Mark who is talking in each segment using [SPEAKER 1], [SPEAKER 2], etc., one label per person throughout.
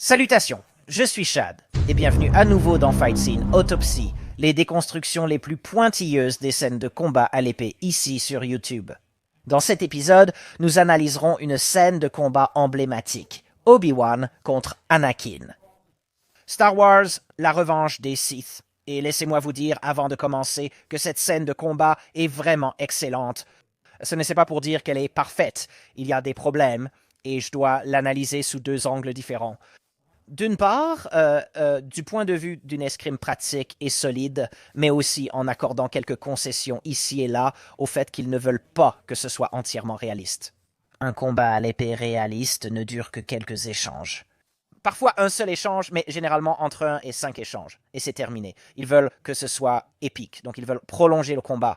[SPEAKER 1] Salutations, je suis Chad, et bienvenue à nouveau dans Fight Scene Autopsy, les déconstructions les plus pointilleuses des scènes de combat à l'épée ici sur YouTube. Dans cet épisode, nous analyserons une scène de combat emblématique, Obi-Wan contre Anakin. Star Wars, la revanche des Sith. Et laissez-moi vous dire, avant de commencer, que cette scène de combat est vraiment excellente. Ce n'est pas pour dire qu'elle est parfaite, il y a des problèmes, et je dois l'analyser sous deux angles différents. D'une part, du point de vue d'une escrime pratique et solide, mais aussi en accordant quelques concessions ici et là au fait qu'ils ne veulent pas que ce soit entièrement réaliste. Un combat à l'épée réaliste ne dure que quelques échanges. Parfois un seul échange, mais généralement entre 1 et 5 échanges, et c'est terminé. Ils veulent que ce soit épique, donc ils veulent prolonger le combat.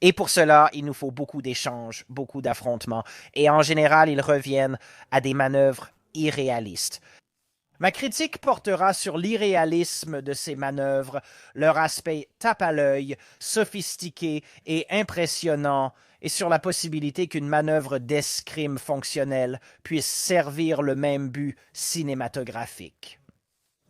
[SPEAKER 1] Et pour cela, il nous faut beaucoup d'échanges, beaucoup d'affrontements, et en général, ils reviennent à des manœuvres irréalistes. Ma critique portera sur l'irréalisme de ces manœuvres, leur aspect tape à l'œil, sophistiqué et impressionnant, et sur la possibilité qu'une manœuvre d'escrime fonctionnelle puisse servir le même but cinématographique.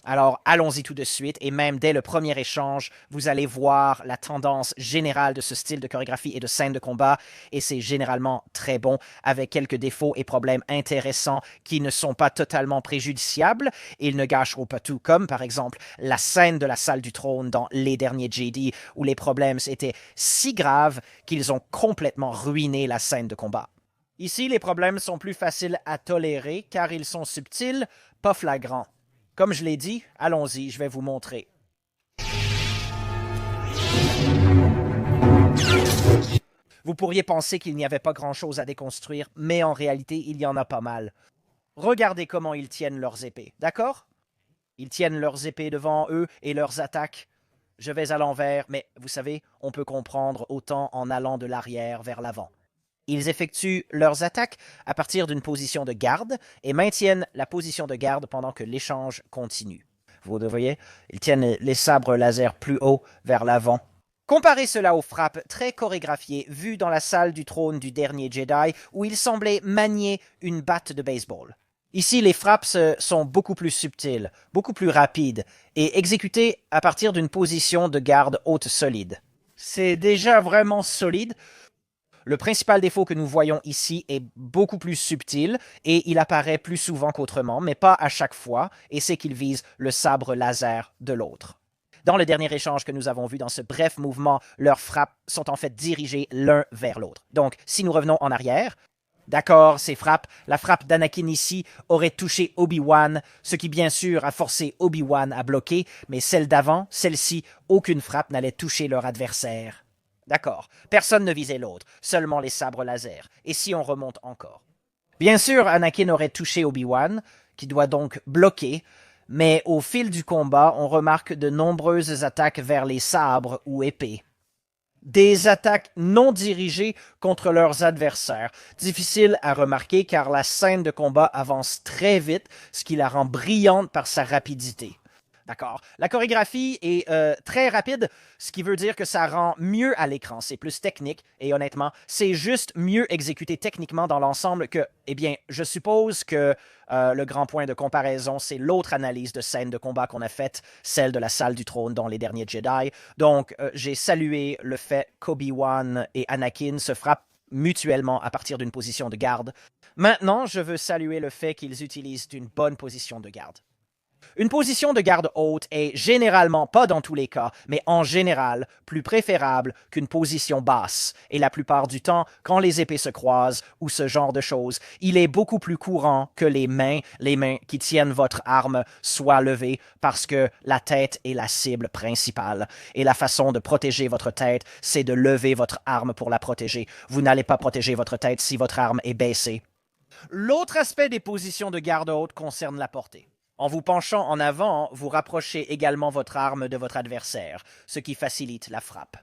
[SPEAKER 1] Alors, allons-y tout de suite, et même dès le premier échange, vous allez voir la tendance générale de ce style de chorégraphie et de scène de combat, et c'est généralement très bon, avec quelques défauts et problèmes intéressants qui ne sont pas totalement préjudiciables, et ils ne gâcheront pas tout, comme par exemple la scène de la salle du trône dans Les Derniers Jedi, où les problèmes étaient si graves qu'ils ont complètement ruiné la scène de combat. Ici, les problèmes sont plus faciles à tolérer, car ils sont subtils, pas flagrants. Comme je l'ai dit, allons-y, je vais vous montrer. Vous pourriez penser qu'il n'y avait pas grand-chose à déconstruire, mais en réalité, il y en a pas mal. Regardez comment ils tiennent leurs épées, d'accord? Ils tiennent leurs épées devant eux et leurs attaques. Je vais à l'envers, mais vous savez, on peut comprendre autant en allant de l'arrière vers l'avant. Ils effectuent leurs attaques à partir d'une position de garde et maintiennent la position de garde pendant que l'échange continue. Vous le voyez, ils tiennent les sabres laser plus haut vers l'avant. Comparez cela aux frappes très chorégraphiées vues dans la salle du trône du dernier Jedi où il semblait manier une batte de baseball. Ici, les frappes sont beaucoup plus subtiles, beaucoup plus rapides et exécutées à partir d'une position de garde haute solide. C'est déjà vraiment solide. Le principal défaut que nous voyons ici est beaucoup plus subtil et il apparaît plus souvent qu'autrement, mais pas à chaque fois, et c'est qu'il vise le sabre laser de l'autre. Dans le dernier échange que nous avons vu dans ce bref mouvement, leurs frappes sont en fait dirigées l'un vers l'autre. Donc, si nous revenons en arrière, d'accord, ces frappes, la frappe d'Anakin ici aurait touché Obi-Wan, ce qui bien sûr a forcé Obi-Wan à bloquer, mais celle d'avant, celle-ci, aucune frappe n'allait toucher leur adversaire. D'accord, personne ne visait l'autre, seulement les sabres laser. Et si on remonte encore? Bien sûr, Anakin aurait touché Obi-Wan, qui doit donc bloquer, mais au fil du combat, on remarque de nombreuses attaques vers les sabres ou épées. Des attaques non dirigées contre leurs adversaires. Difficile à remarquer car la scène de combat avance très vite, ce qui la rend brillante par sa rapidité. D'accord. La chorégraphie est très rapide, ce qui veut dire que ça rend mieux à l'écran. C'est plus technique et honnêtement, c'est juste mieux exécuté techniquement dans l'ensemble que, eh bien, je suppose que le grand point de comparaison, c'est l'autre analyse de scène de combat qu'on a faite, celle de la salle du trône dans Les Derniers Jedi. Donc, j'ai salué le fait qu'Obi-Wan et Anakin se frappent mutuellement à partir d'une position de garde. Maintenant, je veux saluer le fait qu'ils utilisent une bonne position de garde. Une position de garde haute est généralement, pas dans tous les cas, mais en général, plus préférable qu'une position basse. Et la plupart du temps, quand les épées se croisent ou ce genre de choses, il est beaucoup plus courant que les mains qui tiennent votre arme, soient levées parce que la tête est la cible principale. Et la façon de protéger votre tête, c'est de lever votre arme pour la protéger. Vous n'allez pas protéger votre tête si votre arme est baissée. L'autre aspect des positions de garde haute concerne la portée. En vous penchant en avant, vous rapprochez également votre arme de votre adversaire, ce qui facilite la frappe.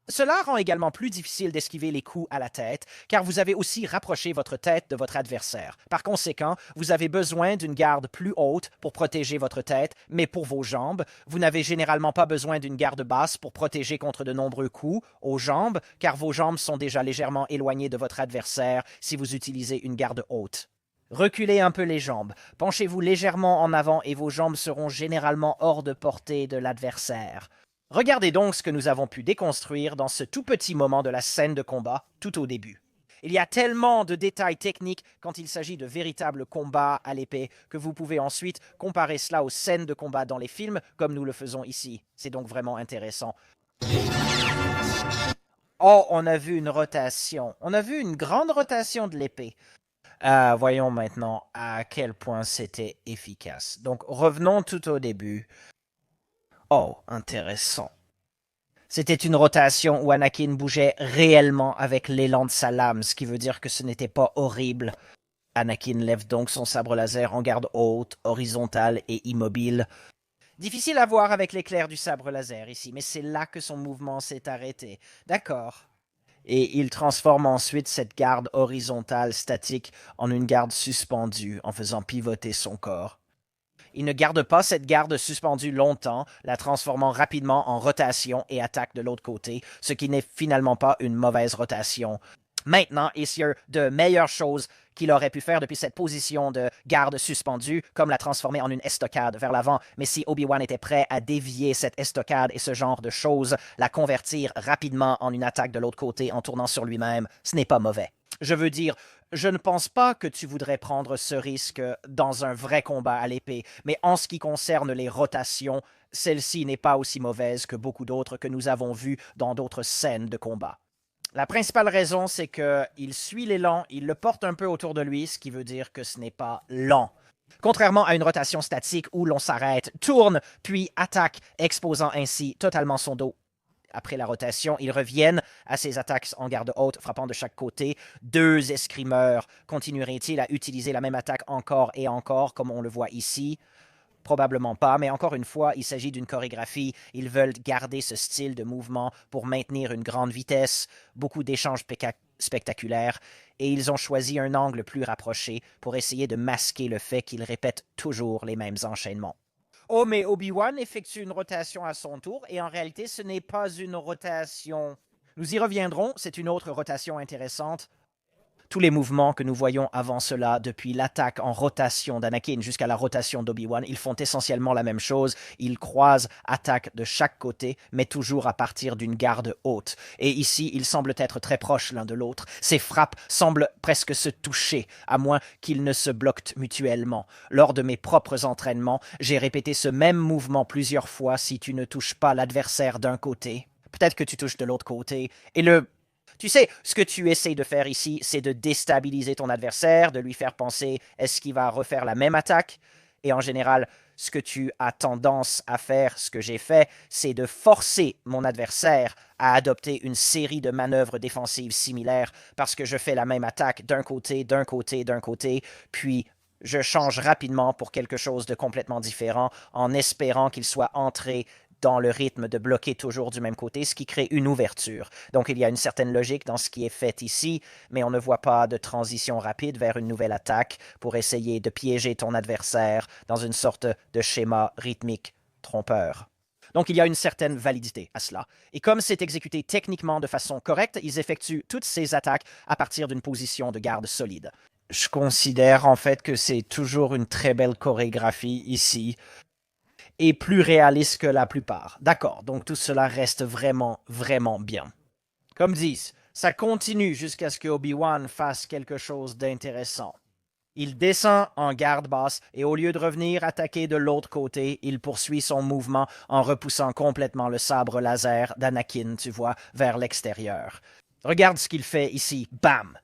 [SPEAKER 1] Cela rend également plus difficile d'esquiver les coups à la tête, car vous avez aussi rapproché votre tête de votre adversaire. Par conséquent, vous avez besoin d'une garde plus haute pour protéger votre tête, mais pour vos jambes, vous n'avez généralement pas besoin d'une garde basse pour protéger contre de nombreux coups aux jambes, car vos jambes sont déjà légèrement éloignées de votre adversaire si vous utilisez une garde haute. Reculez un peu les jambes, penchez-vous légèrement en avant et vos jambes seront généralement hors de portée de l'adversaire. Regardez donc ce que nous avons pu déconstruire dans ce tout petit moment de la scène de combat tout au début. Il y a tellement de détails techniques quand il s'agit de véritables combats à l'épée que vous pouvez ensuite comparer cela aux scènes de combat dans les films comme nous le faisons ici. C'est donc vraiment intéressant. Oh, on a vu une rotation. On a vu une grande rotation de l'épée. Voyons maintenant à quel point c'était efficace. Donc, revenons tout au début. Oh, intéressant. C'était une rotation où Anakin bougeait réellement avec l'élan de sa lame, ce qui veut dire que ce n'était pas horrible. Anakin lève donc son sabre laser en garde haute, horizontale et immobile. Difficile à voir avec l'éclair du sabre laser ici, mais c'est là que son mouvement s'est arrêté. D'accord. Et il transforme ensuite cette garde horizontale statique en une garde suspendue en faisant pivoter son corps. Il ne garde pas cette garde suspendue longtemps, la transformant rapidement en rotation et attaque de l'autre côté, ce qui n'est finalement pas une mauvaise rotation. Maintenant, il y a de meilleures choses qu'il aurait pu faire depuis cette position de garde suspendue, comme la transformer en une estocade vers l'avant. Mais si Obi-Wan était prêt à dévier cette estocade et ce genre de choses, la convertir rapidement en une attaque de l'autre côté en tournant sur lui-même, ce n'est pas mauvais. Je veux dire, je ne pense pas que tu voudrais prendre ce risque dans un vrai combat à l'épée, mais en ce qui concerne les rotations, celle-ci n'est pas aussi mauvaise que beaucoup d'autres que nous avons vues dans d'autres scènes de combat. La principale raison, c'est qu'il suit l'élan, il le porte un peu autour de lui, ce qui veut dire que ce n'est pas lent. Contrairement à une rotation statique où l'on s'arrête, tourne, puis attaque, exposant ainsi totalement son dos. Après la rotation, ils reviennent à ses attaques en garde haute, frappant de chaque côté. 2 escrimeurs continueraient-ils à utiliser la même attaque encore et encore, comme on le voit ici? Probablement pas, mais encore une fois, il s'agit d'une chorégraphie. Ils veulent garder ce style de mouvement pour maintenir une grande vitesse, beaucoup d'échanges spectaculaires, et ils ont choisi un angle plus rapproché pour essayer de masquer le fait qu'ils répètent toujours les mêmes enchaînements. Oh, mais Obi-Wan effectue une rotation à son tour, et en réalité, ce n'est pas une rotation. Nous y reviendrons, c'est une autre rotation intéressante. Tous les mouvements que nous voyons avant cela, depuis l'attaque en rotation d'Anakin jusqu'à la rotation d'Obi-Wan, ils font essentiellement la même chose. Ils croisent, attaquent de chaque côté, mais toujours à partir d'une garde haute. Et ici, ils semblent être très proches l'un de l'autre. Ces frappes semblent presque se toucher, à moins qu'ils ne se bloquent mutuellement. Lors de mes propres entraînements, j'ai répété ce même mouvement plusieurs fois si tu ne touches pas l'adversaire d'un côté. Peut-être que tu touches de l'autre côté. Et tu sais, ce que tu essaies de faire ici, c'est de déstabiliser ton adversaire, de lui faire penser est-ce qu'il va refaire la même attaque. Et en général, ce que tu as tendance à faire, ce que j'ai fait, c'est de forcer mon adversaire à adopter une série de manœuvres défensives similaires parce que je fais la même attaque d'un côté, d'un côté, d'un côté, puis je change rapidement pour quelque chose de complètement différent en espérant qu'il soit entré dans le rythme de bloquer toujours du même côté, ce qui crée une ouverture. Donc il y a une certaine logique dans ce qui est fait ici, mais on ne voit pas de transition rapide vers une nouvelle attaque pour essayer de piéger ton adversaire dans une sorte de schéma rythmique trompeur. Donc il y a une certaine validité à cela. Et comme c'est exécuté techniquement de façon correcte, ils effectuent toutes ces attaques à partir d'une position de garde solide. Je considère en fait que c'est toujours une très belle chorégraphie ici et plus réaliste que la plupart. D'accord, donc tout cela reste vraiment, vraiment bien. Comme disent, ça continue jusqu'à ce que Obi-Wan fasse quelque chose d'intéressant. Il descend en garde basse et au lieu de revenir attaquer de l'autre côté, il poursuit son mouvement en repoussant complètement le sabre laser d'Anakin, tu vois, vers l'extérieur. Regarde ce qu'il fait ici. Bam!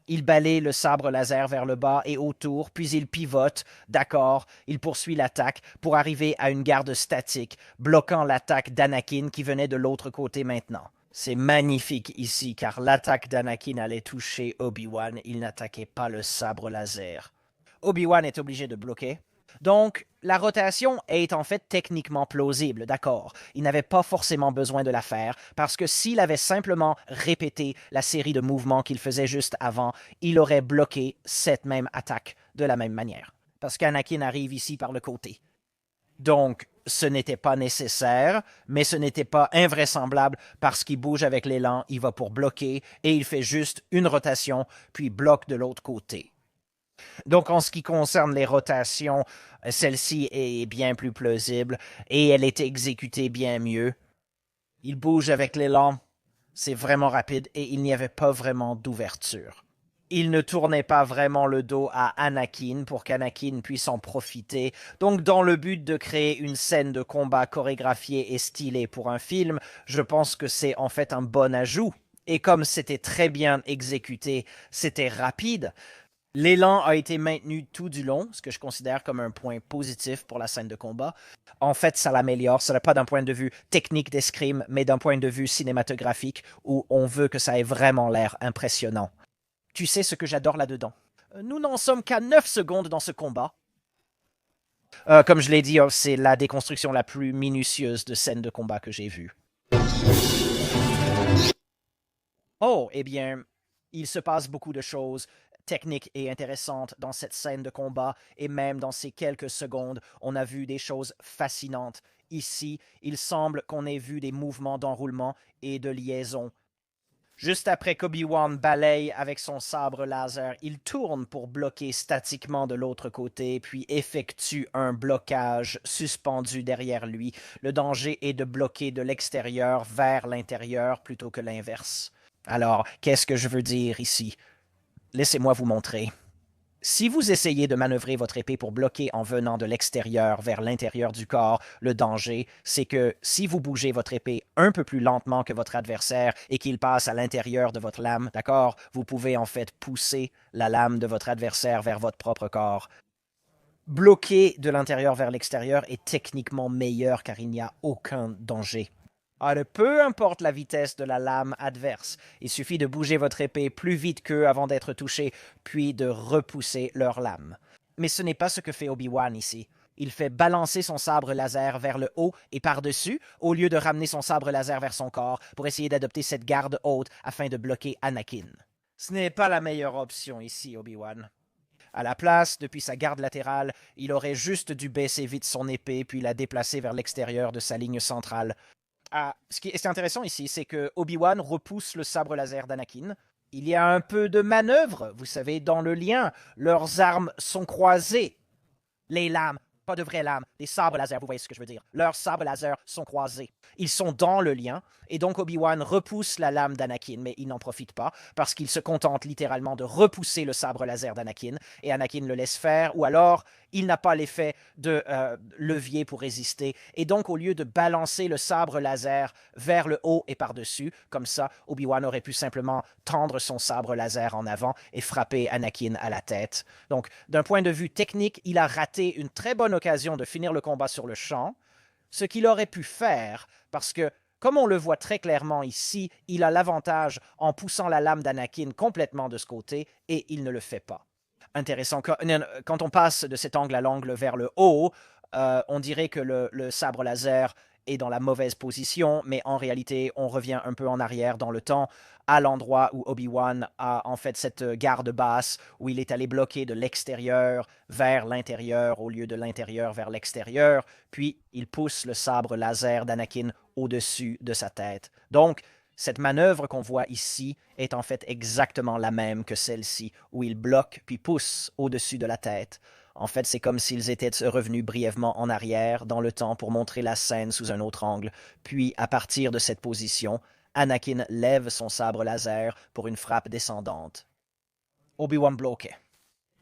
[SPEAKER 1] Il balaye le sabre laser vers le bas et autour, puis il pivote. D'accord, il poursuit l'attaque pour arriver à une garde statique, bloquant l'attaque d'Anakin qui venait de l'autre côté maintenant. C'est magnifique ici, car l'attaque d'Anakin allait toucher Obi-Wan, il n'attaquait pas le sabre laser. Obi-Wan est obligé de bloquer. Donc, la rotation est en fait techniquement plausible, d'accord. Il n'avait pas forcément besoin de la faire, parce que s'il avait simplement répété la série de mouvements qu'il faisait juste avant, il aurait bloqué cette même attaque de la même manière. Parce qu'Anakin arrive ici par le côté. Donc, ce n'était pas nécessaire, mais ce n'était pas invraisemblable parce qu'il bouge avec l'élan, il va pour bloquer et il fait juste une rotation, puis bloque de l'autre côté. Donc, en ce qui concerne les rotations, celle-ci est bien plus plausible et elle est exécutée bien mieux. Il bouge avec l'élan, c'est vraiment rapide et il n'y avait pas vraiment d'ouverture. Il ne tournait pas vraiment le dos à Anakin pour qu'Anakin puisse en profiter. Donc, dans le but de créer une scène de combat chorégraphiée et stylée pour un film, je pense que c'est en fait un bon ajout. Et comme c'était très bien exécuté, c'était rapide, l'élan a été maintenu tout du long, ce que je considère comme un point positif pour la scène de combat. En fait, ça l'améliore, ce n'est pas d'un point de vue technique d'escrime, mais d'un point de vue cinématographique, où on veut que ça ait vraiment l'air impressionnant. Tu sais ce que j'adore là-dedans? Nous n'en sommes qu'à 9 secondes dans ce combat. Comme je l'ai dit, c'est la déconstruction la plus minutieuse de scène de combat que j'ai vue. Oh, eh bien, il se passe beaucoup de choses techniques et intéressantes dans cette scène de combat, et même dans ces quelques secondes, on a vu des choses fascinantes. Ici, il semble qu'on ait vu des mouvements d'enroulement et de liaison. Juste après qu'Obi-Wan balaye avec son sabre laser, il tourne pour bloquer statiquement de l'autre côté, puis effectue un blocage suspendu derrière lui. Le danger est de bloquer de l'extérieur vers l'intérieur plutôt que l'inverse. Alors, qu'est-ce que je veux dire ici? Laissez-moi vous montrer. Si vous essayez de manœuvrer votre épée pour bloquer en venant de l'extérieur vers l'intérieur du corps, le danger, c'est que si vous bougez votre épée un peu plus lentement que votre adversaire et qu'il passe à l'intérieur de votre lame, d'accord, vous pouvez en fait pousser la lame de votre adversaire vers votre propre corps. Bloquer de l'intérieur vers l'extérieur est techniquement meilleur car il n'y a aucun danger. Alors, peu importe la vitesse de la lame adverse, il suffit de bouger votre épée plus vite qu'eux avant d'être touché, puis de repousser leur lame. Mais ce n'est pas ce que fait Obi-Wan ici. Il fait balancer son sabre laser vers le haut et par-dessus, au lieu de ramener son sabre laser vers son corps pour essayer d'adopter cette garde haute afin de bloquer Anakin. Ce n'est pas la meilleure option ici, Obi-Wan. À la place, depuis sa garde latérale, il aurait juste dû baisser vite son épée puis la déplacer vers l'extérieur de sa ligne centrale. Ce qui est intéressant ici, c'est que Obi-Wan repousse le sabre laser d'Anakin. Il y a un peu de manœuvre, vous savez, dans le lien. Leurs armes sont croisées. Les lames, pas de vraies lames, des sabres laser, vous voyez ce que je veux dire. Leurs sabres laser sont croisés. Ils sont dans le lien, et donc Obi-Wan repousse la lame d'Anakin, mais il n'en profite pas, parce qu'il se contente littéralement de repousser le sabre laser d'Anakin, et Anakin le laisse faire, ou alors il n'a pas l'effet de levier pour résister, et donc au lieu de balancer le sabre laser vers le haut et par-dessus, comme ça, Obi-Wan aurait pu simplement tendre son sabre laser en avant et frapper Anakin à la tête. Donc, d'un point de vue technique, il a raté une très bonne occasion de finir le combat sur le champ, ce qu'il aurait pu faire, parce que, comme on le voit très clairement ici, il a l'avantage en poussant la lame d'Anakin complètement de ce côté, et il ne le fait pas. Intéressant. Quand on passe de cet angle à l'angle vers le haut, on dirait que le sabre laser est dans la mauvaise position, mais en réalité, on revient un peu en arrière dans le temps, à l'endroit où Obi-Wan a en fait cette garde basse, où il est allé bloquer de l'extérieur vers l'intérieur au lieu de l'intérieur vers l'extérieur, puis il pousse le sabre laser d'Anakin au-dessus de sa tête. Donc, cette manœuvre qu'on voit ici est en fait exactement la même que celle-ci, où il bloque puis pousse au-dessus de la tête. En fait, c'est comme s'ils étaient revenus brièvement en arrière dans le temps pour montrer la scène sous un autre angle, puis à partir de cette position, Anakin lève son sabre laser pour une frappe descendante. Obi-Wan bloquait.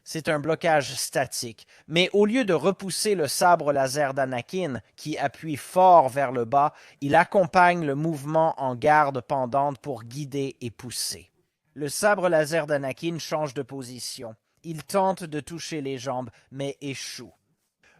[SPEAKER 1] C'est un blocage statique, mais au lieu de repousser le sabre laser d'Anakin, qui appuie fort vers le bas, il accompagne le mouvement en garde pendante pour guider et pousser. Le sabre laser d'Anakin change de position. Il tente de toucher les jambes, mais échoue.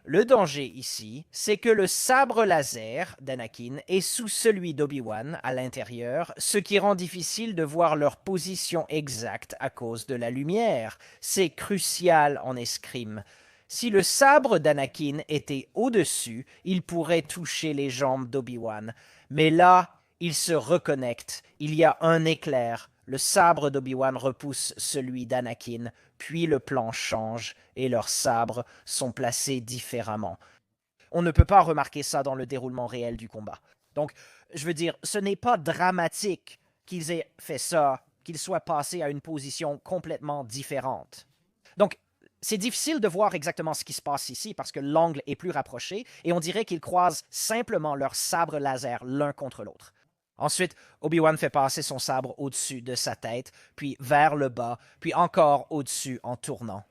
[SPEAKER 1] Le danger ici, c'est que le sabre laser d'Anakin est sous celui d'Obi-Wan à l'intérieur, ce qui rend difficile de voir leur position exacte à cause de la lumière. C'est crucial en escrime. Si le sabre d'Anakin était au-dessus, il pourrait toucher les jambes d'Obi-Wan. Mais là, il se reconnecte. Il y a un éclair. Le sabre d'Obi-Wan repousse celui d'Anakin, puis le plan change et leurs sabres sont placés différemment. On ne peut pas remarquer ça dans le déroulement réel du combat. Donc, je veux dire, ce n'est pas dramatique qu'ils aient fait ça, qu'ils soient passés à une position complètement différente. Donc, C'est difficile de voir exactement ce qui se passe ici parce que l'angle est plus rapproché et on dirait qu'ils croisent simplement leurs sabres laser l'un contre l'autre. Ensuite, Obi-Wan fait passer son sabre au-dessus de sa tête, puis vers le bas, puis encore au-dessus en tournant.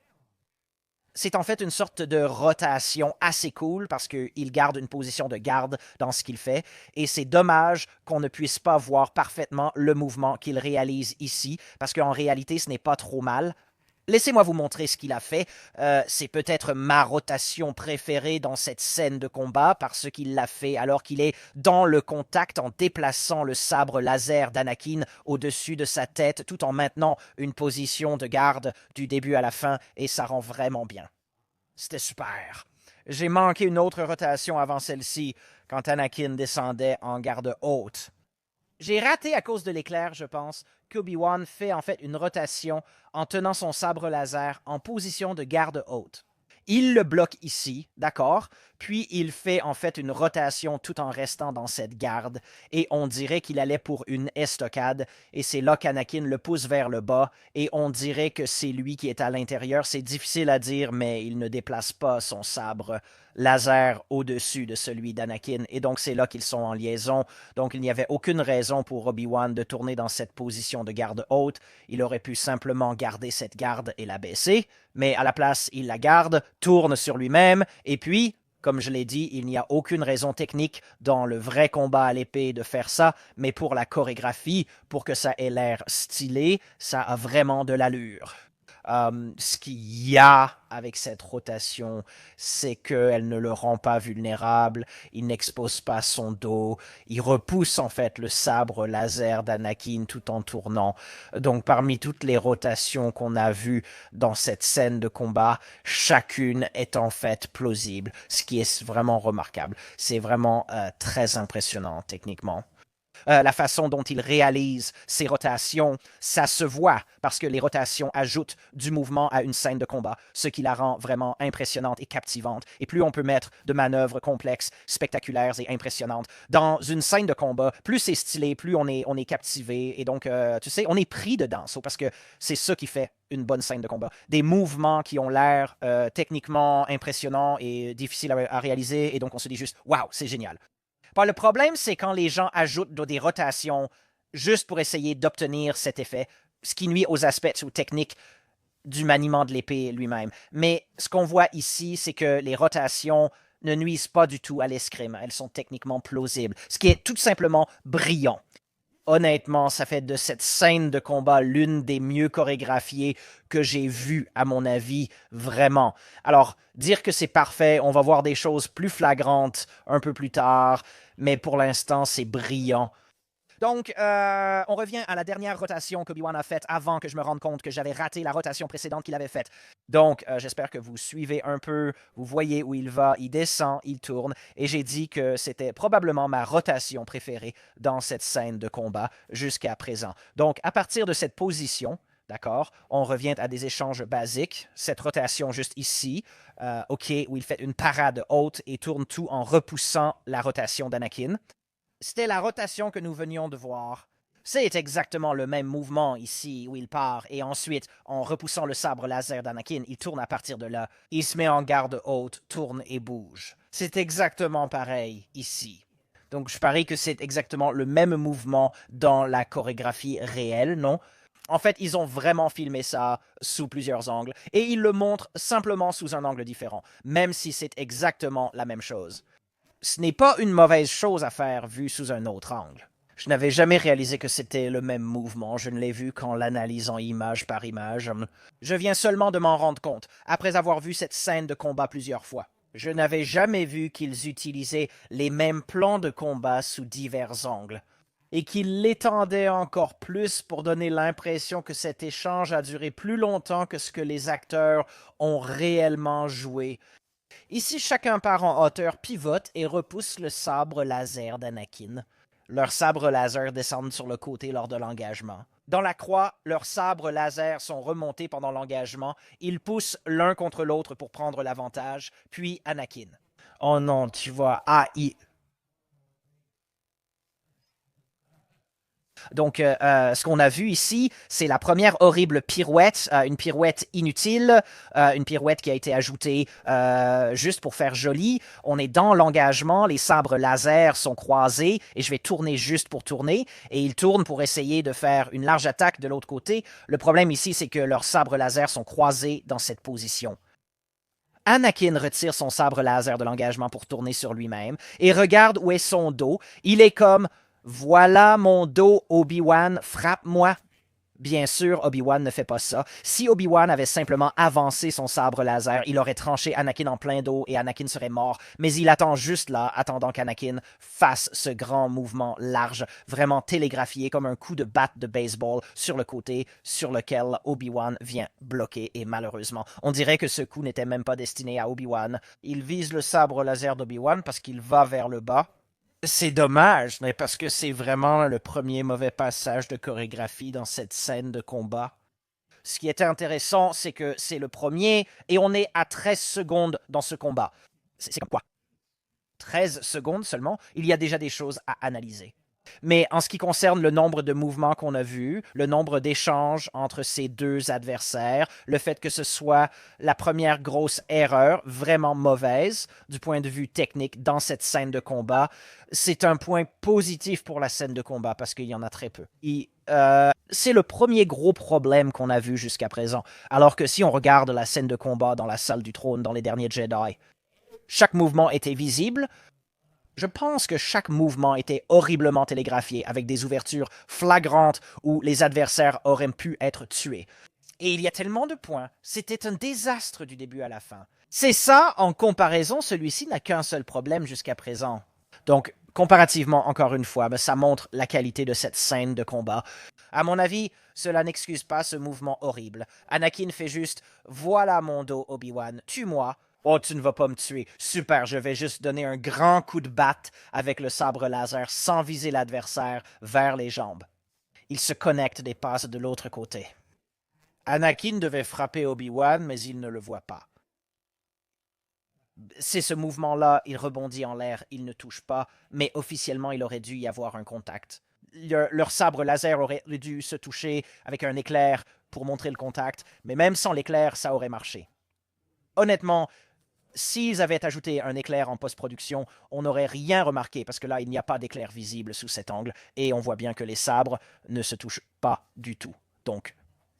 [SPEAKER 1] C'est en fait une sorte de rotation assez cool parce qu'il garde une position de garde dans ce qu'il fait et c'est dommage qu'on ne puisse pas voir parfaitement le mouvement qu'il réalise ici parce qu'en réalité ce n'est pas trop mal. Laissez-moi vous montrer ce qu'il a fait. C'est peut-être ma rotation préférée dans cette scène de combat parce qu'il l'a fait alors qu'il est dans le contact en déplaçant le sabre laser d'Anakin au-dessus de sa tête tout en maintenant une position de garde du début à la fin et ça rend vraiment bien. C'était super. J'ai manqué une autre rotation avant celle-ci quand Anakin descendait en garde haute. J'ai raté à cause de l'éclair, je pense, qu'Obi-Wan fait en fait une rotation en tenant son sabre laser en position de garde haute. Il le bloque ici, d'accord, puis il fait en fait une rotation tout en restant dans cette garde, et on dirait qu'il allait pour une estocade, et c'est là qu'Anakin le pousse vers le bas, et on dirait que c'est lui qui est à l'intérieur. C'est difficile à dire, mais il ne déplace pas son sabre laser au-dessus de celui d'Anakin, et donc c'est là qu'ils sont en liaison. Donc il n'y avait aucune raison pour Obi-Wan de tourner dans cette position de garde haute. Il aurait pu simplement garder cette garde et la baisser, mais à la place, il la garde, tourne sur lui-même, et puis, comme je l'ai dit, il n'y a aucune raison technique dans le vrai combat à l'épée de faire ça, mais pour la chorégraphie, pour que ça ait l'air stylé, ça a vraiment de l'allure. Ce qu'il y a avec cette rotation, c'est qu'elle ne le rend pas vulnérable, il n'expose pas son dos, il repousse en fait le sabre laser d'Anakin tout en tournant. Donc parmi toutes les rotations qu'on a vues dans cette scène de combat, chacune est en fait plausible, ce qui est vraiment remarquable. C'est vraiment très impressionnant techniquement. La façon dont il réalise ses rotations, ça se voit parce que les rotations ajoutent du mouvement à une scène de combat, ce qui la rend vraiment impressionnante et captivante. Et plus on peut mettre de manœuvres complexes, spectaculaires et impressionnantes dans une scène de combat, plus c'est stylé, plus on est captivé. Et donc, tu sais, on est pris dedans. Parce que c'est ça qui fait une bonne scène de combat. Des mouvements qui ont l'air techniquement impressionnants et difficiles à réaliser. Et donc, on se dit juste, waouh, c'est génial. Bon, le problème, c'est quand les gens ajoutent des rotations juste pour essayer d'obtenir cet effet, ce qui nuit aux aspects ou techniques du maniement de l'épée lui-même. Mais ce qu'on voit ici, c'est que les rotations ne nuisent pas du tout à l'escrime. Elles sont techniquement plausibles, ce qui est tout simplement brillant. Honnêtement, ça fait de cette scène de combat l'une des mieux chorégraphiées que j'ai vues, à mon avis, vraiment. Alors, dire que c'est parfait, on va voir des choses plus flagrantes un peu plus tard, mais pour l'instant, c'est brillant. Donc, on revient à la dernière rotation qu'Obi-Wan a faite avant que je me rende compte que j'avais raté la rotation précédente qu'il avait faite. Donc, j'espère que vous suivez un peu, vous voyez où il va, il descend, il tourne, et j'ai dit que c'était probablement ma rotation préférée dans cette scène de combat jusqu'à présent. Donc, à partir de cette position, d'accord, on revient à des échanges basiques, cette rotation juste ici, OK, où il fait une parade haute et tourne tout en repoussant la rotation d'Anakin. C'était la rotation que nous venions de voir. C'est exactement le même mouvement ici où il part, et ensuite, en repoussant le sabre laser d'Anakin, il tourne à partir de là. Il se met en garde haute, tourne et bouge. C'est exactement pareil ici. Donc je parie que c'est exactement le même mouvement dans la chorégraphie réelle, non? En fait, ils ont vraiment filmé ça sous plusieurs angles, et ils le montrent simplement sous un angle différent, même si c'est exactement la même chose. Ce n'est pas une mauvaise chose à faire vu sous un autre angle. Je n'avais jamais réalisé que c'était le même mouvement, je ne l'ai vu qu'en l'analysant image par image. Je viens seulement de m'en rendre compte, après avoir vu cette scène de combat plusieurs fois. Je n'avais jamais vu qu'ils utilisaient les mêmes plans de combat sous divers angles, et qu'ils l'étendaient encore plus pour donner l'impression que cet échange a duré plus longtemps que ce que les acteurs ont réellement joué. Ici, chacun part en hauteur, pivote et repousse le sabre laser d'Anakin. Leurs sabres laser descendent sur le côté lors de l'engagement. Dans la croix, leurs sabres laser sont remontés pendant l'engagement. Ils poussent l'un contre l'autre pour prendre l'avantage, puis Anakin. Oh non, tu vois, Donc, ce qu'on a vu ici, c'est la première horrible pirouette, une pirouette inutile, une pirouette qui a été ajoutée juste pour faire joli. On est dans l'engagement, les sabres laser sont croisés et je vais tourner juste pour tourner et ils tournent pour essayer de faire une large attaque de l'autre côté. Le problème ici, c'est que leurs sabres laser sont croisés dans cette position. Anakin retire son sabre laser de l'engagement pour tourner sur lui-même et regarde où est son dos. Il est comme « Voilà mon dos, Obi-Wan, frappe-moi ». Bien sûr, Obi-Wan ne fait pas ça. Si Obi-Wan avait simplement avancé son sabre laser, il aurait tranché Anakin en plein dos et Anakin serait mort. Mais il attend juste là, attendant qu'Anakin fasse ce grand mouvement large, vraiment télégraphié comme un coup de batte de baseball sur le côté sur lequel Obi-Wan vient bloquer. Et malheureusement, on dirait que ce coup n'était même pas destiné à Obi-Wan. Il vise le sabre laser d'Obi-Wan parce qu'il va vers le bas. C'est dommage, mais parce que c'est vraiment le premier mauvais passage de chorégraphie dans cette scène de combat. Ce qui était intéressant, c'est que c'est le premier et on est à 13 secondes dans ce combat. C'est comme quoi? 13 secondes seulement, il y a déjà des choses à analyser. Mais en ce qui concerne le nombre de mouvements qu'on a vus, le nombre d'échanges entre ces deux adversaires, le fait que ce soit la première grosse erreur, vraiment mauvaise du point de vue technique dans cette scène de combat, c'est un point positif pour la scène de combat parce qu'il y en a très peu. C'est le premier gros problème qu'on a vu jusqu'à présent. Alors que si on regarde la scène de combat dans la salle du trône dans les derniers Jedi, chaque mouvement était visible. Je pense que chaque mouvement était horriblement télégraphié, avec des ouvertures flagrantes où les adversaires auraient pu être tués. Et il y a tellement de points, c'était un désastre du début à la fin. C'est ça, en comparaison, celui-ci n'a qu'un seul problème jusqu'à présent. Donc, comparativement, encore une fois, ça montre la qualité de cette scène de combat. À mon avis, cela n'excuse pas ce mouvement horrible. Anakin fait juste « Voilà mon dos, Obi-Wan, tue-moi ». Oh, tu ne vas pas me tuer. Super, je vais juste donner un grand coup de batte avec le sabre laser sans viser l'adversaire vers les jambes. Il se connecte des passes de l'autre côté. Anakin devait frapper Obi-Wan, mais il ne le voit pas. C'est ce mouvement-là, il rebondit en l'air, il ne touche pas, mais officiellement, il aurait dû y avoir un contact. Leur sabre laser aurait dû se toucher avec un éclair pour montrer le contact, mais même sans l'éclair, ça aurait marché. Honnêtement, s'ils avaient ajouté un éclair en post-production, on n'aurait rien remarqué parce que là, il n'y a pas d'éclair visible sous cet angle et on voit bien que les sabres ne se touchent pas du tout. Donc,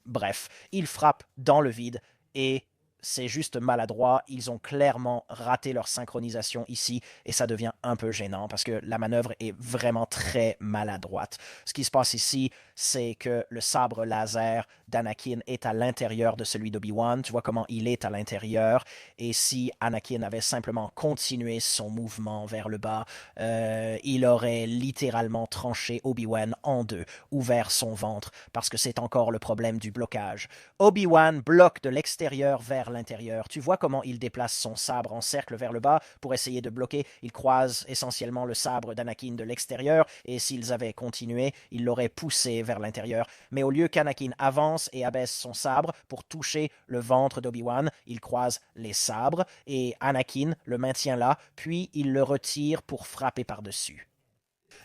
[SPEAKER 1] bref, ils frappent dans le vide et c'est juste maladroit. Ils ont clairement raté leur synchronisation ici et ça devient un peu gênant parce que la manœuvre est vraiment très maladroite. Ce qui se passe ici, c'est que le sabre laser d'Anakin est à l'intérieur de celui d'Obi-Wan. Tu vois comment il est à l'intérieur. Et si Anakin avait simplement continué son mouvement vers le bas, il aurait littéralement tranché Obi-Wan en deux, ouvert son ventre, parce que c'est encore le problème du blocage. Obi-Wan bloque de l'extérieur vers l'intérieur. Tu vois comment il déplace son sabre en cercle vers le bas pour essayer de bloquer. Il croise essentiellement le sabre d'Anakin de l'extérieur et s'ils avaient continué, il l'aurait poussé vers l'intérieur. Mais au lieu qu'Anakin avance et abaisse son sabre pour toucher le ventre d'Obi-Wan, il croise les sabres et Anakin le maintient là, puis il le retire pour frapper par-dessus.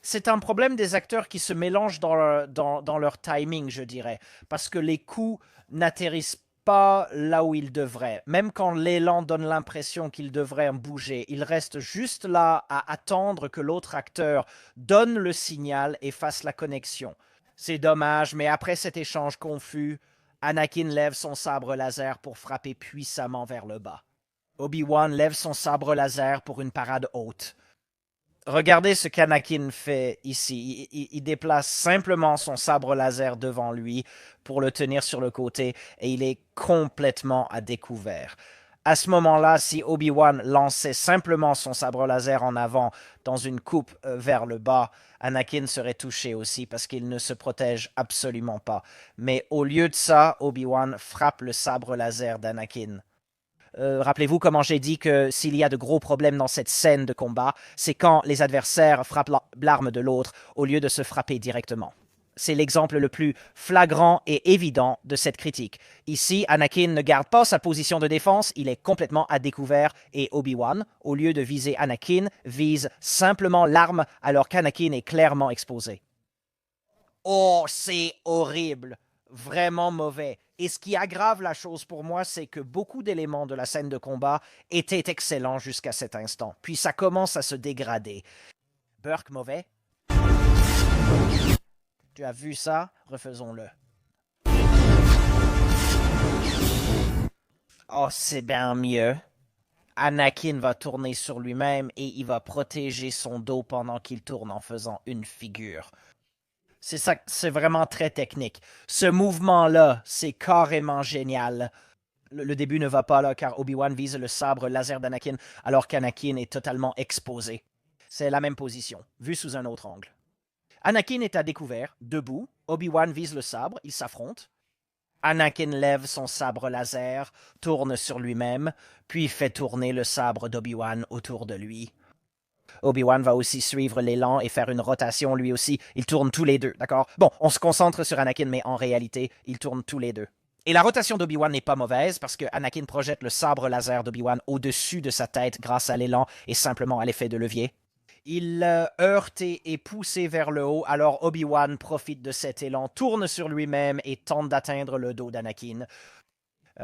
[SPEAKER 1] C'est un problème des acteurs qui se mélangent dans leur timing, je dirais, parce que les coups n'atterrissent pas là où ils devraient. Même quand l'élan donne l'impression qu'ils devraient bouger, ils restent juste là à attendre que l'autre acteur donne le signal et fasse la connexion. C'est dommage, mais après cet échange confus, Anakin lève son sabre laser pour frapper puissamment vers le bas. Obi-Wan lève son sabre laser pour une parade haute. Regardez ce qu'Anakin fait ici. Il déplace simplement son sabre laser devant lui pour le tenir sur le côté et il est complètement à découvert. À ce moment-là, si Obi-Wan lançait simplement son sabre laser en avant dans une coupe vers le bas, Anakin serait touché aussi parce qu'il ne se protège absolument pas. Mais au lieu de ça, Obi-Wan frappe le sabre laser d'Anakin. Rappelez-vous comment j'ai dit que s'il y a de gros problèmes dans cette scène de combat, c'est quand les adversaires frappent l'arme de l'autre au lieu de se frapper directement. C'est l'exemple le plus flagrant et évident de cette critique. Ici, Anakin ne garde pas sa position de défense, il est complètement à découvert et Obi-Wan, au lieu de viser Anakin, vise simplement l'arme alors qu'Anakin est clairement exposé. Oh, c'est horrible. Vraiment mauvais. Et ce qui aggrave la chose pour moi, c'est que beaucoup d'éléments de la scène de combat étaient excellents jusqu'à cet instant. Puis ça commence à se dégrader. Burke mauvais. Tu as vu ça? Refaisons-le. Oh, c'est bien mieux. Anakin va tourner sur lui-même et il va protéger son dos pendant qu'il tourne en faisant une figure. C'est ça, c'est vraiment très technique. Ce mouvement-là, c'est carrément génial. Le début ne va pas là car Obi-Wan vise le sabre laser d'Anakin alors qu'Anakin est totalement exposé. C'est la même position, vue sous un autre angle. Anakin est à découvert, debout. Obi-Wan vise le sabre, ils s'affrontent. Anakin lève son sabre laser, tourne sur lui-même, puis fait tourner le sabre d'Obi-Wan autour de lui. Obi-Wan va aussi suivre l'élan et faire une rotation lui aussi. Ils tournent tous les deux, d'accord? Bon, on se concentre sur Anakin, mais en réalité, ils tournent tous les deux. Et la rotation d'Obi-Wan n'est pas mauvaise parce que Anakin projette le sabre laser d'Obi-Wan au-dessus de sa tête grâce à l'élan et simplement à l'effet de levier. Il heurte et est poussé vers le haut, alors Obi-Wan profite de cet élan, tourne sur lui-même et tente d'atteindre le dos d'Anakin.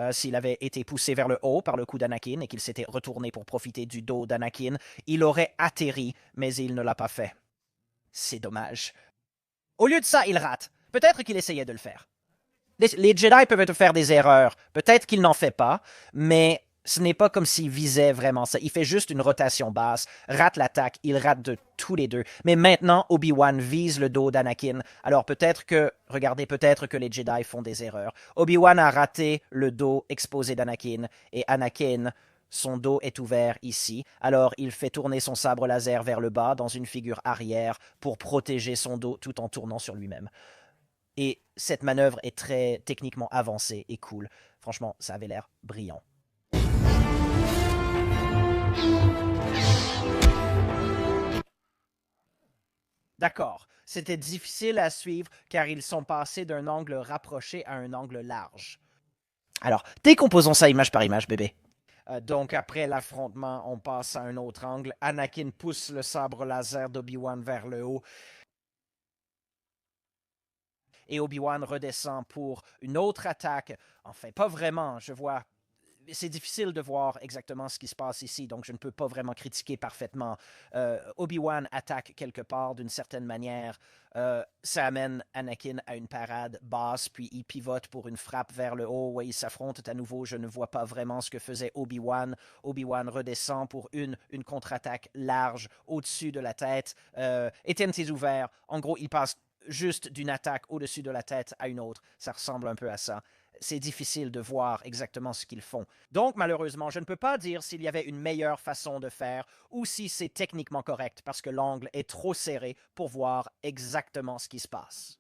[SPEAKER 1] S'il avait été poussé vers le haut par le coup d'Anakin et qu'il s'était retourné pour profiter du dos d'Anakin, il aurait atterri, mais il ne l'a pas fait. C'est dommage. Au lieu de ça, il rate. Peut-être qu'il essayait de le faire. Les Jedi peuvent faire des erreurs. Peut-être qu'il n'en fait pas, mais ce n'est pas comme s'il visait vraiment ça. Il fait juste une rotation basse, rate l'attaque, il rate de tous les deux. Mais maintenant, Obi-Wan vise le dos d'Anakin. Alors peut-être que les Jedi font des erreurs. Obi-Wan a raté le dos exposé d'Anakin, et Anakin, son dos est ouvert ici. Alors il fait tourner son sabre laser vers le bas dans une figure arrière pour protéger son dos tout en tournant sur lui-même. Et cette manœuvre est très techniquement avancée et cool. Franchement, ça avait l'air brillant. D'accord, c'était difficile à suivre car ils sont passés d'un angle rapproché à un angle large. Alors, décomposons ça image par image, bébé. Donc, après l'affrontement, on passe à un autre angle. Anakin pousse le sabre laser d'Obi-Wan vers le haut. Et Obi-Wan redescend pour une autre attaque. Enfin, pas vraiment, je vois. C'est difficile de voir exactement ce qui se passe ici, donc je ne peux pas vraiment critiquer parfaitement. Obi-Wan attaque quelque part d'une certaine manière. Ça amène Anakin à une parade basse, puis il pivote pour une frappe vers le haut. Ouais, ils s'affrontent à nouveau. Je ne vois pas vraiment ce que faisait Obi-Wan. Obi-Wan redescend pour une contre-attaque large au-dessus de la tête. Étienne, t'es ouvert. En gros, il passe juste d'une attaque au-dessus de la tête à une autre. Ça ressemble un peu à ça. C'est difficile de voir exactement ce qu'ils font. Donc, malheureusement, je ne peux pas dire s'il y avait une meilleure façon de faire ou si c'est techniquement correct parce que l'angle est trop serré pour voir exactement ce qui se passe.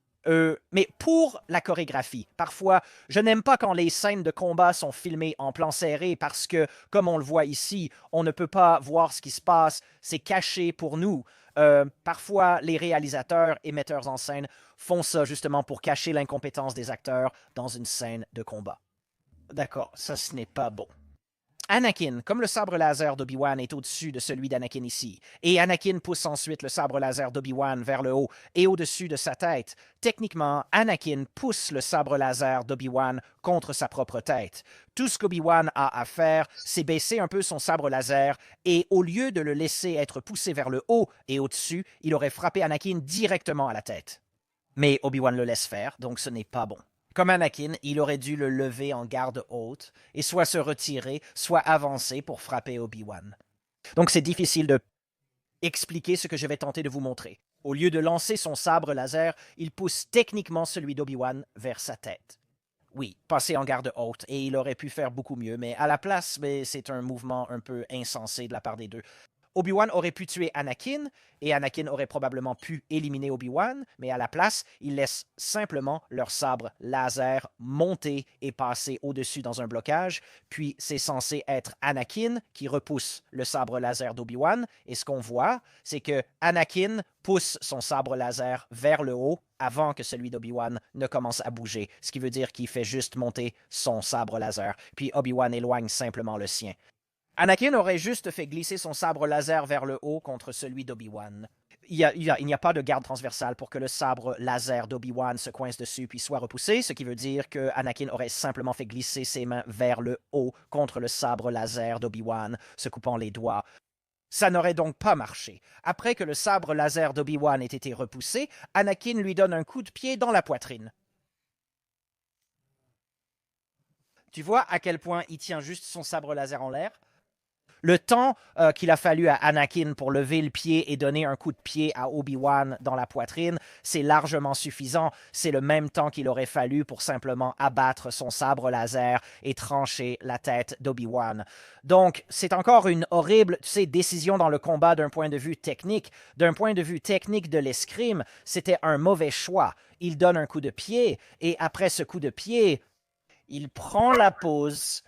[SPEAKER 1] Mais pour la chorégraphie, parfois, je n'aime pas quand les scènes de combat sont filmées en plan serré parce que, comme on le voit ici, on ne peut pas voir ce qui se passe, c'est caché pour nous. Parfois, les réalisateurs et metteurs en scène font ça justement pour cacher l'incompétence des acteurs dans une scène de combat. D'accord, ça ce n'est pas bon. Anakin, comme le sabre laser d'Obi-Wan est au-dessus de celui d'Anakin ici, et Anakin pousse ensuite le sabre laser d'Obi-Wan vers le haut et au-dessus de sa tête, techniquement, Anakin pousse le sabre laser d'Obi-Wan contre sa propre tête. Tout ce qu'Obi-Wan a à faire, c'est baisser un peu son sabre laser, et au lieu de le laisser être poussé vers le haut et au-dessus, il aurait frappé Anakin directement à la tête. Mais Obi-Wan le laisse faire, donc ce n'est pas bon. Comme Anakin, il aurait dû le lever en garde haute et soit se retirer, soit avancer pour frapper Obi-Wan. Donc c'est difficile de expliquer ce que je vais tenter de vous montrer. Au lieu de lancer son sabre laser, il pousse techniquement celui d'Obi-Wan vers sa tête. Oui, passer en garde haute, et il aurait pu faire beaucoup mieux, mais à la place, c'est un mouvement un peu insensé de la part des deux. Obi-Wan aurait pu tuer Anakin, et Anakin aurait probablement pu éliminer Obi-Wan, mais à la place, ils laissent simplement leur sabre laser monter et passer au-dessus dans un blocage, puis c'est censé être Anakin qui repousse le sabre laser d'Obi-Wan, et ce qu'on voit, c'est que Anakin pousse son sabre laser vers le haut avant que celui d'Obi-Wan ne commence à bouger, ce qui veut dire qu'il fait juste monter son sabre laser, puis Obi-Wan éloigne simplement le sien. Anakin aurait juste fait glisser son sabre laser vers le haut contre celui d'Obi-Wan. Il n'y a pas de garde transversale pour que le sabre laser d'Obi-Wan se coince dessus puis soit repoussé, ce qui veut dire que Anakin aurait simplement fait glisser ses mains vers le haut contre le sabre laser d'Obi-Wan, se coupant les doigts. Ça n'aurait donc pas marché. Après que le sabre laser d'Obi-Wan ait été repoussé, Anakin lui donne un coup de pied dans la poitrine. Tu vois à quel point il tient juste son sabre laser en l'air? Le temps qu'il a fallu à Anakin pour lever le pied et donner un coup de pied à Obi-Wan dans la poitrine, c'est largement suffisant. C'est le même temps qu'il aurait fallu pour simplement abattre son sabre laser et trancher la tête d'Obi-Wan. Donc, c'est encore une horrible, décision dans le combat d'un point de vue technique. D'un point de vue technique de l'escrime, c'était un mauvais choix. Il donne un coup de pied et après ce coup de pied, il prend la pause.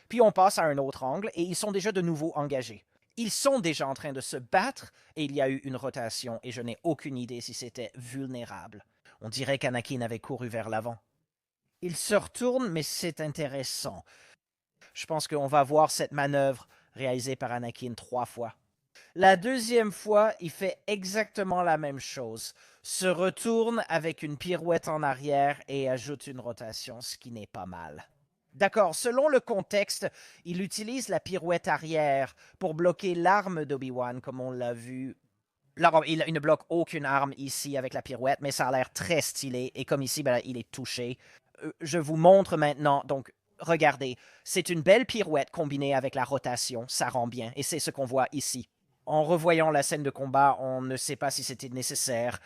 [SPEAKER 1] Puis on passe à un autre angle et ils sont déjà de nouveau engagés. Ils sont déjà en train de se battre et il y a eu une rotation et je n'ai aucune idée si c'était vulnérable. On dirait qu'Anakin avait couru vers l'avant. Il se retourne, mais c'est intéressant. Je pense qu'on va voir cette manœuvre réalisée par Anakin 3 fois. La deuxième fois, il fait exactement la même chose. Se retourne avec une pirouette en arrière et ajoute une rotation, ce qui n'est pas mal. D'accord, selon le contexte, il utilise la pirouette arrière pour bloquer l'arme d'Obi-Wan, comme on l'a vu. Là, il ne bloque aucune arme ici avec la pirouette, mais ça a l'air très stylé. Et comme ici, il est touché. Je vous montre maintenant. Donc, regardez, c'est une belle pirouette combinée avec la rotation. Ça rend bien. Et c'est ce qu'on voit ici. En revoyant la scène de combat, on ne sait pas si c'était nécessaire.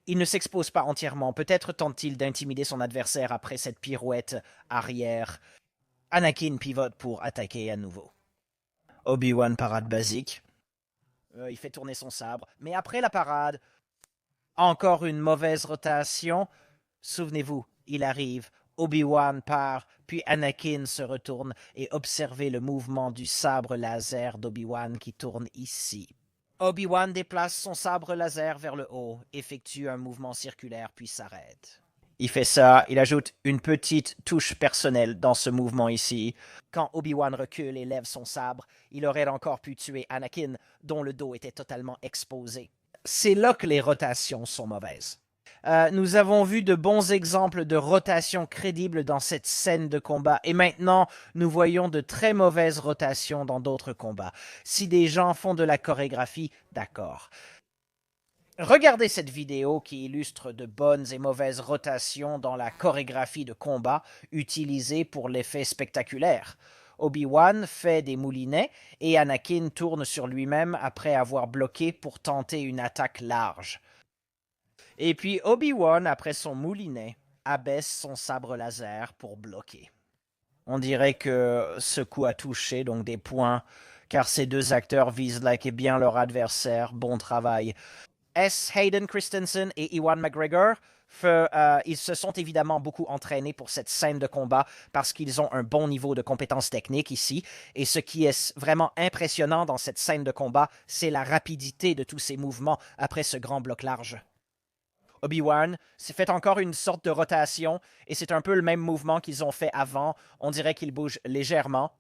[SPEAKER 1] Il ne s'expose pas entièrement. Peut-être tente-t-il d'intimider son adversaire après cette pirouette arrière. Anakin pivote pour attaquer à nouveau. Obi-Wan parade basique. Il fait tourner son sabre. Mais après la parade, encore une mauvaise rotation. Souvenez-vous, il arrive. Obi-Wan part, puis Anakin se retourne et observez le mouvement du sabre laser d'Obi-Wan qui tourne ici. Obi-Wan déplace son sabre laser vers le haut, effectue un mouvement circulaire puis s'arrête. Il fait ça, il ajoute une petite touche personnelle dans ce mouvement ici. Quand Obi-Wan recule et lève son sabre, il aurait encore pu tuer Anakin, dont le dos était totalement exposé. C'est là que les rotations sont mauvaises. Nous avons vu de bons exemples de rotations crédibles dans cette scène de combat, et maintenant, nous voyons de très mauvaises rotations dans d'autres combats. Si des gens font de la chorégraphie, d'accord. Regardez cette vidéo qui illustre de bonnes et mauvaises rotations dans la chorégraphie de combat utilisée pour l'effet spectaculaire. Obi-Wan fait des moulinets et Anakin tourne sur lui-même après avoir bloqué pour tenter une attaque large. Et puis Obi-Wan, après son moulinet, abaisse son sabre laser pour bloquer. On dirait que ce coup a touché, donc des points, car ces deux acteurs visent bien leur adversaire. Bon travail. S. Hayden Christensen et Ewan McGregor, ils se sont évidemment beaucoup entraînés pour cette scène de combat parce qu'ils ont un bon niveau de compétences techniques ici. Et ce qui est vraiment impressionnant dans cette scène de combat, c'est la rapidité de tous ces mouvements après ce grand bloc large. Obi-Wan s'est fait encore une sorte de rotation et c'est un peu le même mouvement qu'ils ont fait avant. On dirait qu'il bouge légèrement.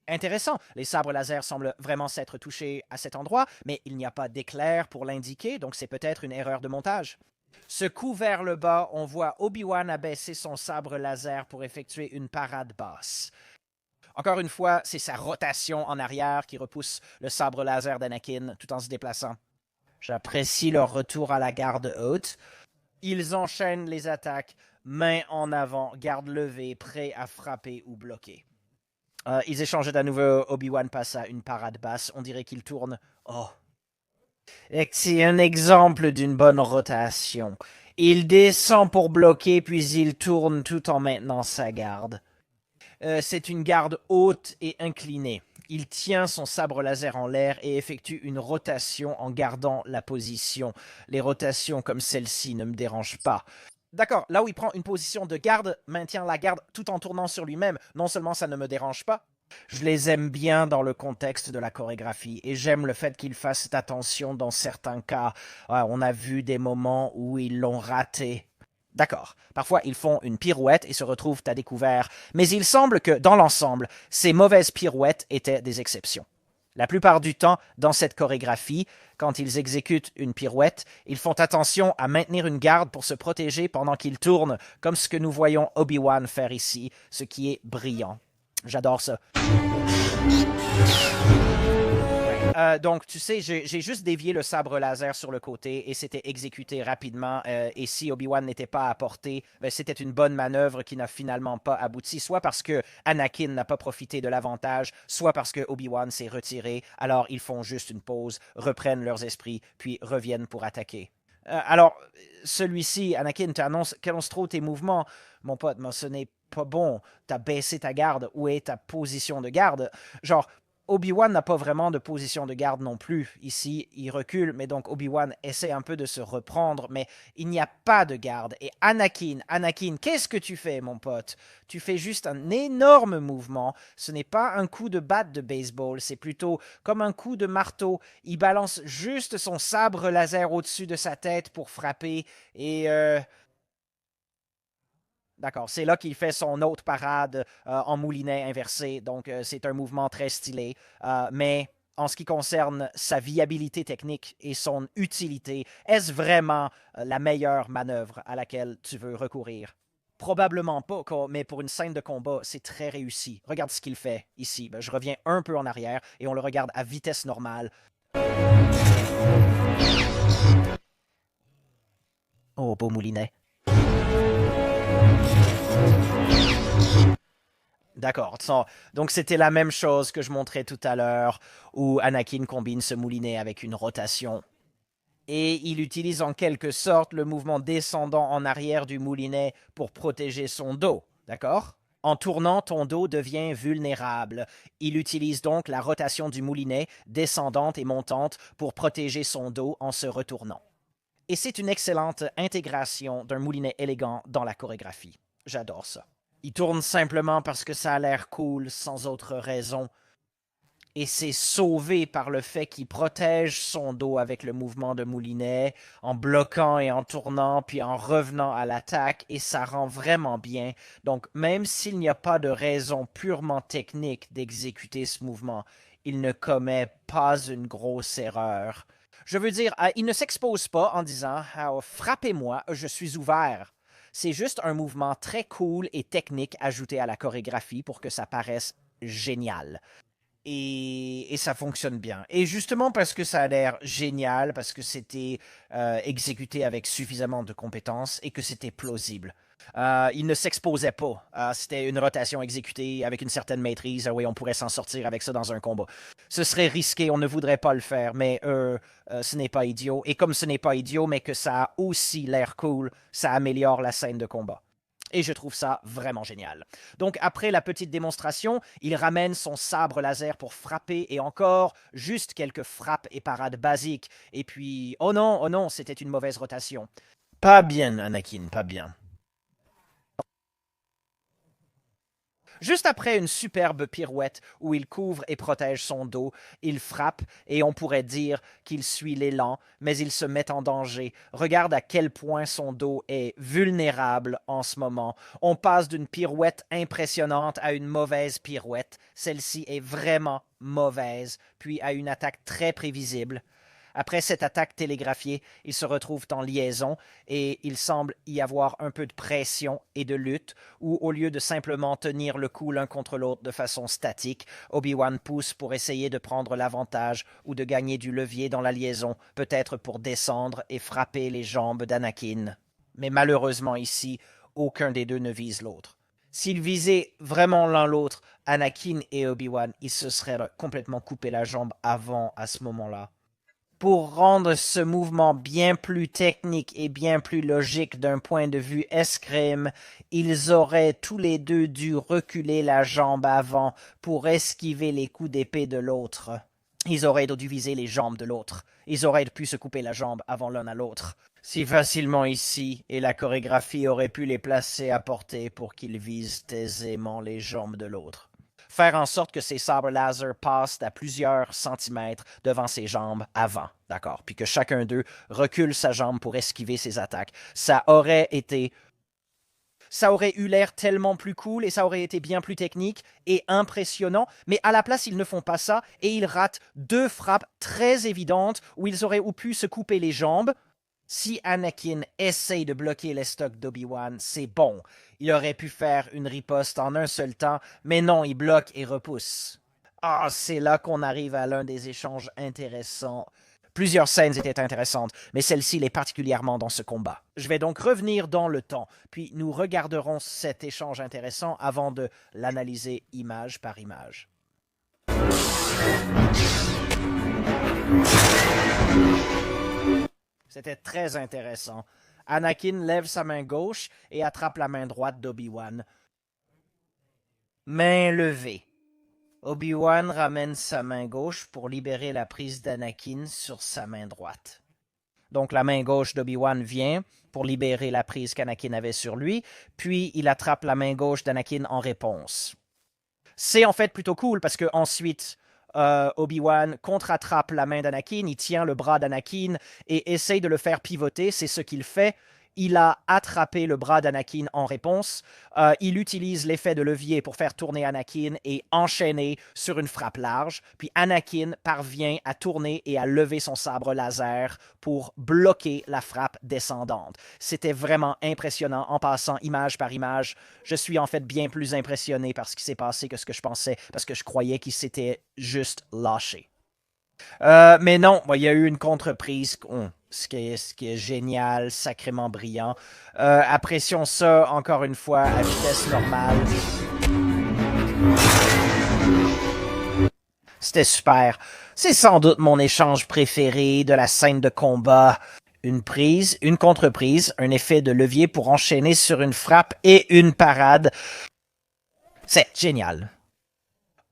[SPEAKER 1] Intéressant, les sabres laser semblent vraiment s'être touchés à cet endroit, mais il n'y a pas d'éclair pour l'indiquer, donc c'est peut-être une erreur de montage. Ce coup vers le bas, on voit Obi-Wan abaisser son sabre laser pour effectuer une parade basse. Encore une fois, c'est sa rotation en arrière qui repousse le sabre laser d'Anakin tout en se déplaçant. J'apprécie leur retour à la garde haute. Ils enchaînent les attaques, main en avant, garde levée, prêts à frapper ou bloquer. Ils échangent à nouveau. Obi-Wan passe à une parade basse. On dirait qu'il tourne. Oh. C'est un exemple d'une bonne rotation. Il descend pour bloquer, puis il tourne tout en maintenant sa garde. C'est une garde haute et inclinée. Il tient son sabre laser en l'air et effectue une rotation en gardant la position. Les rotations comme celle-ci ne me dérangent pas. D'accord, là où il prend une position de garde, maintient la garde tout en tournant sur lui-même. Non seulement ça ne me dérange pas, je les aime bien dans le contexte de la chorégraphie et j'aime le fait qu'ils fassent attention dans certains cas. Ouais, on a vu des moments où ils l'ont raté. D'accord, parfois ils font une pirouette et se retrouvent à découvert, mais il semble que, dans l'ensemble, ces mauvaises pirouettes étaient des exceptions. La plupart du temps, dans cette chorégraphie, quand ils exécutent une pirouette, ils font attention à maintenir une garde pour se protéger pendant qu'ils tournent, comme ce que nous voyons Obi-Wan faire ici, ce qui est brillant. J'adore ça. Donc, tu sais, j'ai juste dévié le sabre laser sur le côté et c'était exécuté rapidement. Et si Obi-Wan n'était pas à portée, ben, c'était une bonne manœuvre qui n'a finalement pas abouti, soit parce que Anakin n'a pas profité de l'avantage, soit parce que Obi-Wan s'est retiré. Alors, ils font juste une pause, reprennent leurs esprits, puis reviennent pour attaquer. Alors, celui-ci, Anakin, tu annonces trop tes mouvements. Mon pote, mais ce n'est pas bon. T'as baissé ta garde. Où est ta position de garde? Genre, Obi-Wan n'a pas vraiment de position de garde non plus. Ici, il recule, mais donc Obi-Wan essaie un peu de se reprendre, mais il n'y a pas de garde. Et Anakin, qu'est-ce que tu fais, mon pote? Tu fais juste un énorme mouvement. Ce n'est pas un coup de batte de baseball, c'est plutôt comme un coup de marteau. Il balance juste son sabre laser au-dessus de sa tête pour frapper et d'accord, c'est là qu'il fait son autre parade en moulinet inversé, donc c'est un mouvement très stylé. Mais en ce qui concerne sa viabilité technique et son utilité, est-ce vraiment la meilleure manœuvre à laquelle tu veux recourir? Probablement pas, mais pour une scène de combat, c'est très réussi. Regarde ce qu'il fait ici. Ben, je reviens un peu en arrière et on le regarde à vitesse normale. Oh, beau moulinet. D'accord. Donc c'était la même chose que je montrais tout à l'heure, où Anakin combine ce moulinet avec une rotation. Et il utilise en quelque sorte le mouvement descendant en arrière du moulinet pour protéger son dos. D'accord? En tournant, ton dos devient vulnérable. Il utilise donc la rotation du moulinet, descendante et montante, pour protéger son dos en se retournant. Et c'est une excellente intégration d'un moulinet élégant dans la chorégraphie. J'adore ça. Il tourne simplement parce que ça a l'air cool, sans autre raison. Et c'est sauvé par le fait qu'il protège son dos avec le mouvement de moulinet, en bloquant et en tournant, puis en revenant à l'attaque, et ça rend vraiment bien. Donc, même s'il n'y a pas de raison purement technique d'exécuter ce mouvement, il ne commet pas une grosse erreur. Je veux dire, il ne s'expose pas en disant frappez-moi, je suis ouvert. C'est juste un mouvement très cool et technique ajouté à la chorégraphie pour que ça paraisse génial. Et ça fonctionne bien. Et justement parce que ça a l'air génial, parce que c'était exécuté avec suffisamment de compétences et que c'était plausible. Il ne s'exposait pas. C'était une rotation exécutée avec une certaine maîtrise. Oui, on pourrait s'en sortir avec ça dans un combat. Ce serait risqué, on ne voudrait pas le faire, mais ce n'est pas idiot. Et comme ce n'est pas idiot, mais que ça a aussi l'air cool, ça améliore la scène de combat. Et je trouve ça vraiment génial. Donc après la petite démonstration, il ramène son sabre laser pour frapper et encore juste quelques frappes et parades basiques. Et puis, oh non, c'était une mauvaise rotation. Pas bien, Anakin, pas bien. Juste après une superbe pirouette où il couvre et protège son dos, il frappe et on pourrait dire qu'il suit l'élan, mais il se met en danger. Regarde à quel point son dos est vulnérable en ce moment. On passe d'une pirouette impressionnante à une mauvaise pirouette. Celle-ci est vraiment mauvaise, puis à une attaque très prévisible. Après cette attaque télégraphiée, ils se retrouvent en liaison et il semble y avoir un peu de pression et de lutte où, au lieu de simplement tenir le coup l'un contre l'autre de façon statique, Obi-Wan pousse pour essayer de prendre l'avantage ou de gagner du levier dans la liaison, peut-être pour descendre et frapper les jambes d'Anakin. Mais malheureusement ici, aucun des deux ne vise l'autre. S'ils visaient vraiment l'un l'autre, Anakin et Obi-Wan, ils se seraient complètement coupé la jambe avant à ce moment-là. Pour rendre ce mouvement bien plus technique et bien plus logique d'un point de vue escrime, ils auraient tous les deux dû reculer la jambe avant pour esquiver les coups d'épée de l'autre. Ils auraient dû viser les jambes de l'autre. Ils auraient pu se couper la jambe avant l'un à l'autre. Si facilement ici, et la chorégraphie aurait pu les placer à portée pour qu'ils visent aisément les jambes de l'autre. Faire en sorte que ses sabres laser passent à plusieurs centimètres devant ses jambes avant, d'accord, puis que chacun d'eux recule sa jambe pour esquiver ses attaques. ça aurait eu l'air tellement plus cool et ça aurait été bien plus technique et impressionnant. Mais à la place, ils ne font pas ça et ils ratent deux frappes très évidentes où ils auraient pu se couper les jambes. Si Anakin essaye de bloquer les stocks d'Obi-Wan, c'est bon. Il aurait pu faire une riposte en un seul temps, mais non, il bloque et repousse. Ah, c'est là qu'on arrive à l'un des échanges intéressants. Plusieurs scènes étaient intéressantes, mais celle-ci l'est particulièrement dans ce combat. Je vais donc revenir dans le temps, puis nous regarderons cet échange intéressant avant de l'analyser image par image. C'était très intéressant. Anakin lève sa main gauche et attrape la main droite d'Obi-Wan. Main levée. Obi-Wan ramène sa main gauche pour libérer la prise d'Anakin sur sa main droite. Donc la main gauche d'Obi-Wan vient pour libérer la prise qu'Anakin avait sur lui, puis il attrape la main gauche d'Anakin en réponse. C'est en fait plutôt cool parce que ensuite Obi-Wan contre-attrape la main d'Anakin, il tient le bras d'Anakin et essaye de le faire pivoter, c'est ce qu'il fait. Il a attrapé le bras d'Anakin en réponse. Il utilise l'effet de levier pour faire tourner Anakin et enchaîner sur une frappe large. Puis Anakin parvient à tourner et à lever son sabre laser pour bloquer la frappe descendante. C'était vraiment impressionnant en passant image par image. Je suis en fait bien plus impressionné par ce qui s'est passé que ce que je pensais parce que je croyais qu'il s'était juste lâché. Mais non, il y a eu une contreprise, ce qui est génial, sacrément brillant. Apprécions ça encore une fois à vitesse normale. C'était super. C'est sans doute mon échange préféré de la scène de combat. Une prise, une contreprise, un effet de levier pour enchaîner sur une frappe et une parade. C'est génial.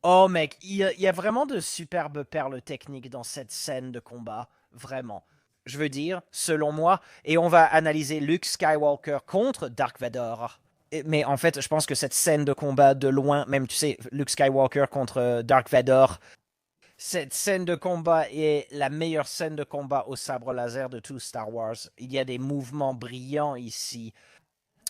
[SPEAKER 1] Oh mec, il y a vraiment de superbes perles techniques dans cette scène de combat. Vraiment. Je veux dire, selon moi, et on va analyser Luke Skywalker contre Dark Vador. Mais en fait, je pense que cette scène de combat de loin, même tu sais, Luke Skywalker contre Dark Vador, cette scène de combat est la meilleure scène de combat au sabre laser de tout Star Wars. Il y a des mouvements brillants ici.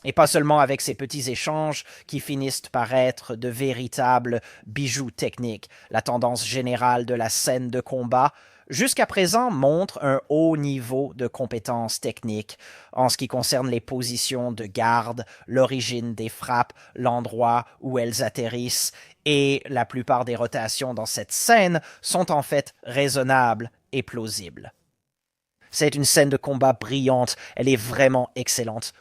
[SPEAKER 1] Et pas seulement avec ces petits échanges qui finissent par être de véritables bijoux techniques. La tendance générale de la scène de combat, jusqu'à présent, montre un haut niveau de compétences techniques en ce qui concerne les positions de garde, l'origine des frappes, l'endroit où elles atterrissent, et la plupart des rotations dans cette scène sont en fait raisonnables et plausibles. C'est une scène de combat brillante, elle est vraiment excellente.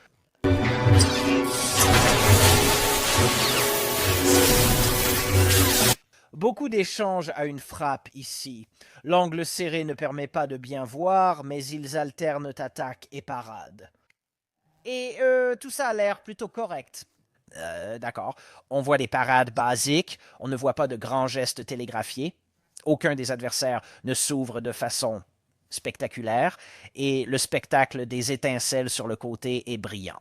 [SPEAKER 1] Beaucoup d'échanges à une frappe ici. L'angle serré ne permet pas de bien voir, mais ils alternent attaque et parade. Et tout ça a l'air plutôt correct. D'accord. On voit des parades basiques, on ne voit pas de grands gestes télégraphiés. Aucun des adversaires ne s'ouvre de façon spectaculaire, et le spectacle des étincelles sur le côté est brillant.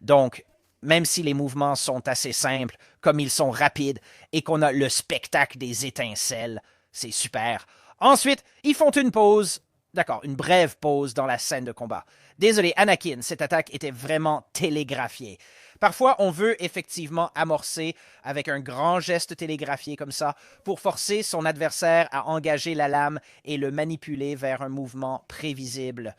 [SPEAKER 1] Donc, même si les mouvements sont assez simples, comme ils sont rapides et qu'on a le spectacle des étincelles, c'est super. Ensuite, ils font une pause. D'accord, une brève pause dans la scène de combat. Désolé, Anakin, cette attaque était vraiment télégraphiée. Parfois, on veut effectivement amorcer avec un grand geste télégraphié comme ça pour forcer son adversaire à engager la lame et le manipuler vers un mouvement prévisible.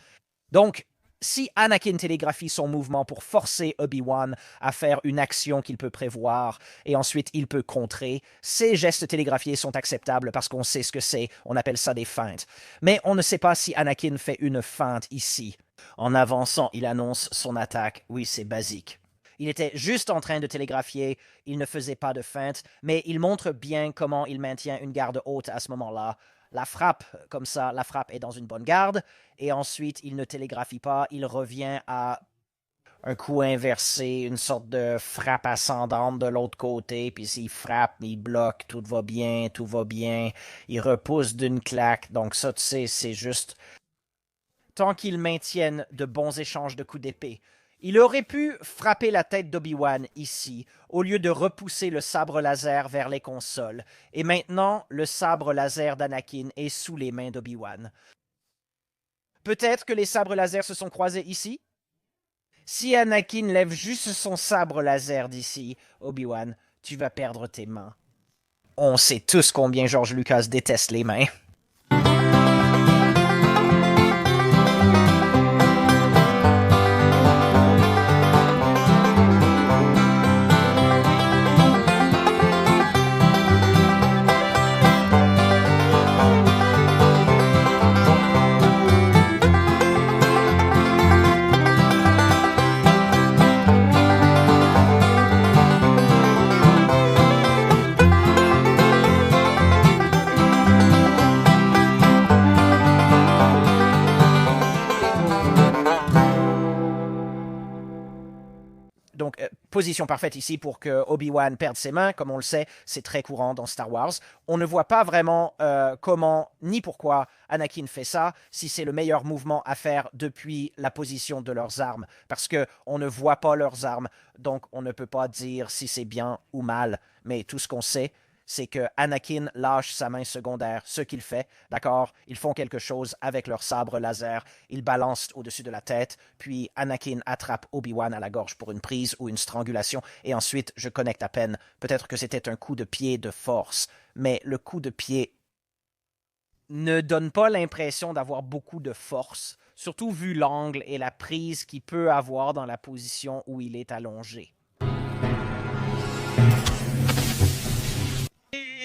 [SPEAKER 1] Donc, si Anakin télégraphie son mouvement pour forcer Obi-Wan à faire une action qu'il peut prévoir et ensuite il peut contrer, ces gestes télégraphiés sont acceptables parce qu'on sait ce que c'est, on appelle ça des feintes. Mais on ne sait pas si Anakin fait une feinte ici. En avançant, il annonce son attaque. Oui, c'est basique. Il était juste en train de télégraphier, il ne faisait pas de feinte, mais il montre bien comment il maintient une garde haute à ce moment-là. La frappe, comme ça, la frappe est dans une bonne garde, et ensuite il ne télégraphie pas, il revient à un coup inversé, une sorte de frappe ascendante de l'autre côté, puis s'il frappe, il bloque, tout va bien, il repousse d'une claque, donc ça, tu sais, c'est juste... Tant qu'ils maintiennent de bons échanges de coups d'épée, il aurait pu frapper la tête d'Obi-Wan ici, au lieu de repousser le sabre laser vers les consoles. Et maintenant, le sabre laser d'Anakin est sous les mains d'Obi-Wan. Peut-être que les sabres laser se sont croisés ici? Si Anakin lève juste son sabre laser d'ici, Obi-Wan, tu vas perdre tes mains. On sait tous combien George Lucas déteste les mains. Donc, position parfaite ici pour que Obi-Wan perde ses mains. Comme on le sait, c'est très courant dans Star Wars. On ne voit pas vraiment comment ni pourquoi Anakin fait ça, si c'est le meilleur mouvement à faire depuis la position de leurs armes. Parce qu'on ne voit pas leurs armes, donc on ne peut pas dire si c'est bien ou mal. Mais tout ce qu'on sait, c'est que Anakin lâche sa main secondaire, ce qu'il fait, d'accord? Ils font quelque chose avec leur sabre laser, ils balancent au-dessus de la tête, puis Anakin attrape Obi-Wan à la gorge pour une prise ou une strangulation, et ensuite je connecte à peine. Peut-être que c'était un coup de pied de force, mais le coup de pied ne donne pas l'impression d'avoir beaucoup de force, surtout vu l'angle et la prise qu'il peut avoir dans la position où il est allongé.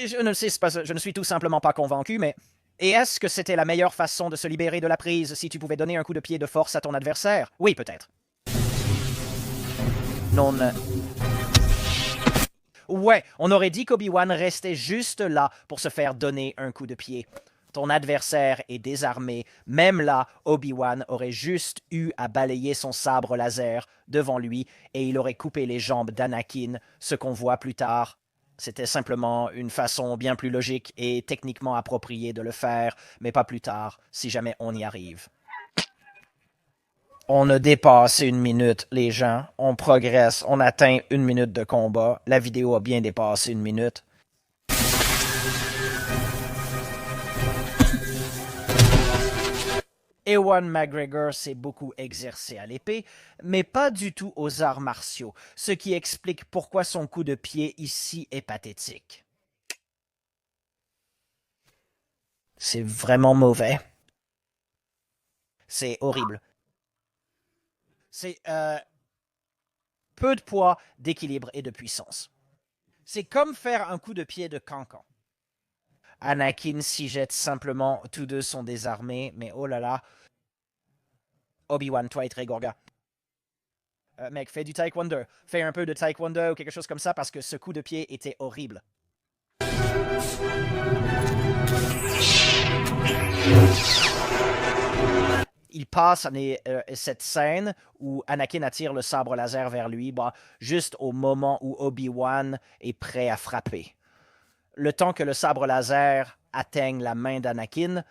[SPEAKER 1] Je ne suis tout simplement pas convaincu, mais... Et est-ce que c'était la meilleure façon de se libérer de la prise si tu pouvais donner un coup de pied de force à ton adversaire? Oui, peut-être. Non. Ouais, on aurait dit qu'Obi-Wan restait juste là pour se faire donner un coup de pied. Ton adversaire est désarmé. Même là, Obi-Wan aurait juste eu à balayer son sabre laser devant lui et il aurait coupé les jambes d'Anakin, ce qu'on voit plus tard. C'était simplement une façon bien plus logique et techniquement appropriée de le faire, mais pas plus tard, si jamais on y arrive. On a dépassé 1 minute, les gens. On progresse. On atteint 1 minute de combat. La vidéo a bien dépassé 1 minute. Ewan McGregor s'est beaucoup exercé à l'épée, mais pas du tout aux arts martiaux, ce qui explique pourquoi son coup de pied ici est pathétique. C'est vraiment mauvais. C'est horrible. C'est peu de poids, d'équilibre et de puissance. C'est comme faire un coup de pied de cancan. Anakin s'y jette simplement, tous deux sont désarmés, mais oh là là. Obi-Wan, toi et Trégorga. Mec, fais du taekwondo. Fais un peu de taekwondo ou quelque chose comme ça parce que ce coup de pied était horrible. Il passe cette scène où Anakin attire le sabre laser vers lui, juste au moment où Obi-Wan est prêt à frapper. Le temps que le sabre laser atteigne la main d'Anakin,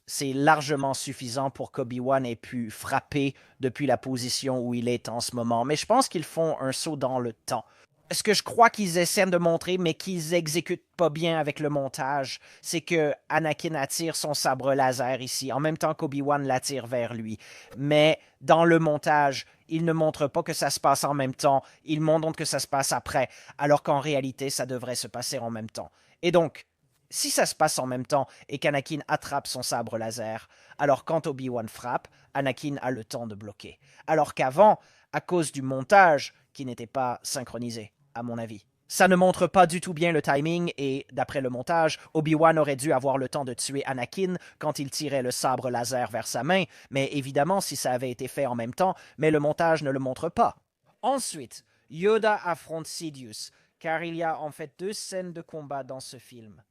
[SPEAKER 1] c'est largement suffisant pour qu'Obi-Wan ait pu frapper depuis la position où il est en ce moment. Mais je pense qu'ils font un saut dans le temps. Ce que je crois qu'ils essaient de montrer, mais qu'ils exécutent pas bien avec le montage, c'est que Anakin attire son sabre laser ici, en même temps qu'Obi-Wan l'attire vers lui. Mais dans le montage, ils ne montrent pas que ça se passe en même temps, ils montrent que ça se passe après, alors qu'en réalité, ça devrait se passer en même temps. Et donc, si ça se passe en même temps et qu'Anakin attrape son sabre laser, alors quand Obi-Wan frappe, Anakin a le temps de bloquer. Alors qu'avant, à cause du montage, qui n'était pas synchronisé, à mon avis. Ça ne montre pas du tout bien le timing et, d'après le montage, Obi-Wan aurait dû avoir le temps de tuer Anakin quand il tirait le sabre laser vers sa main, mais évidemment si ça avait été fait en même temps, mais le montage ne le montre pas. Ensuite, Yoda affronte Sidious, car il y a en fait 2 scènes de combat dans ce film.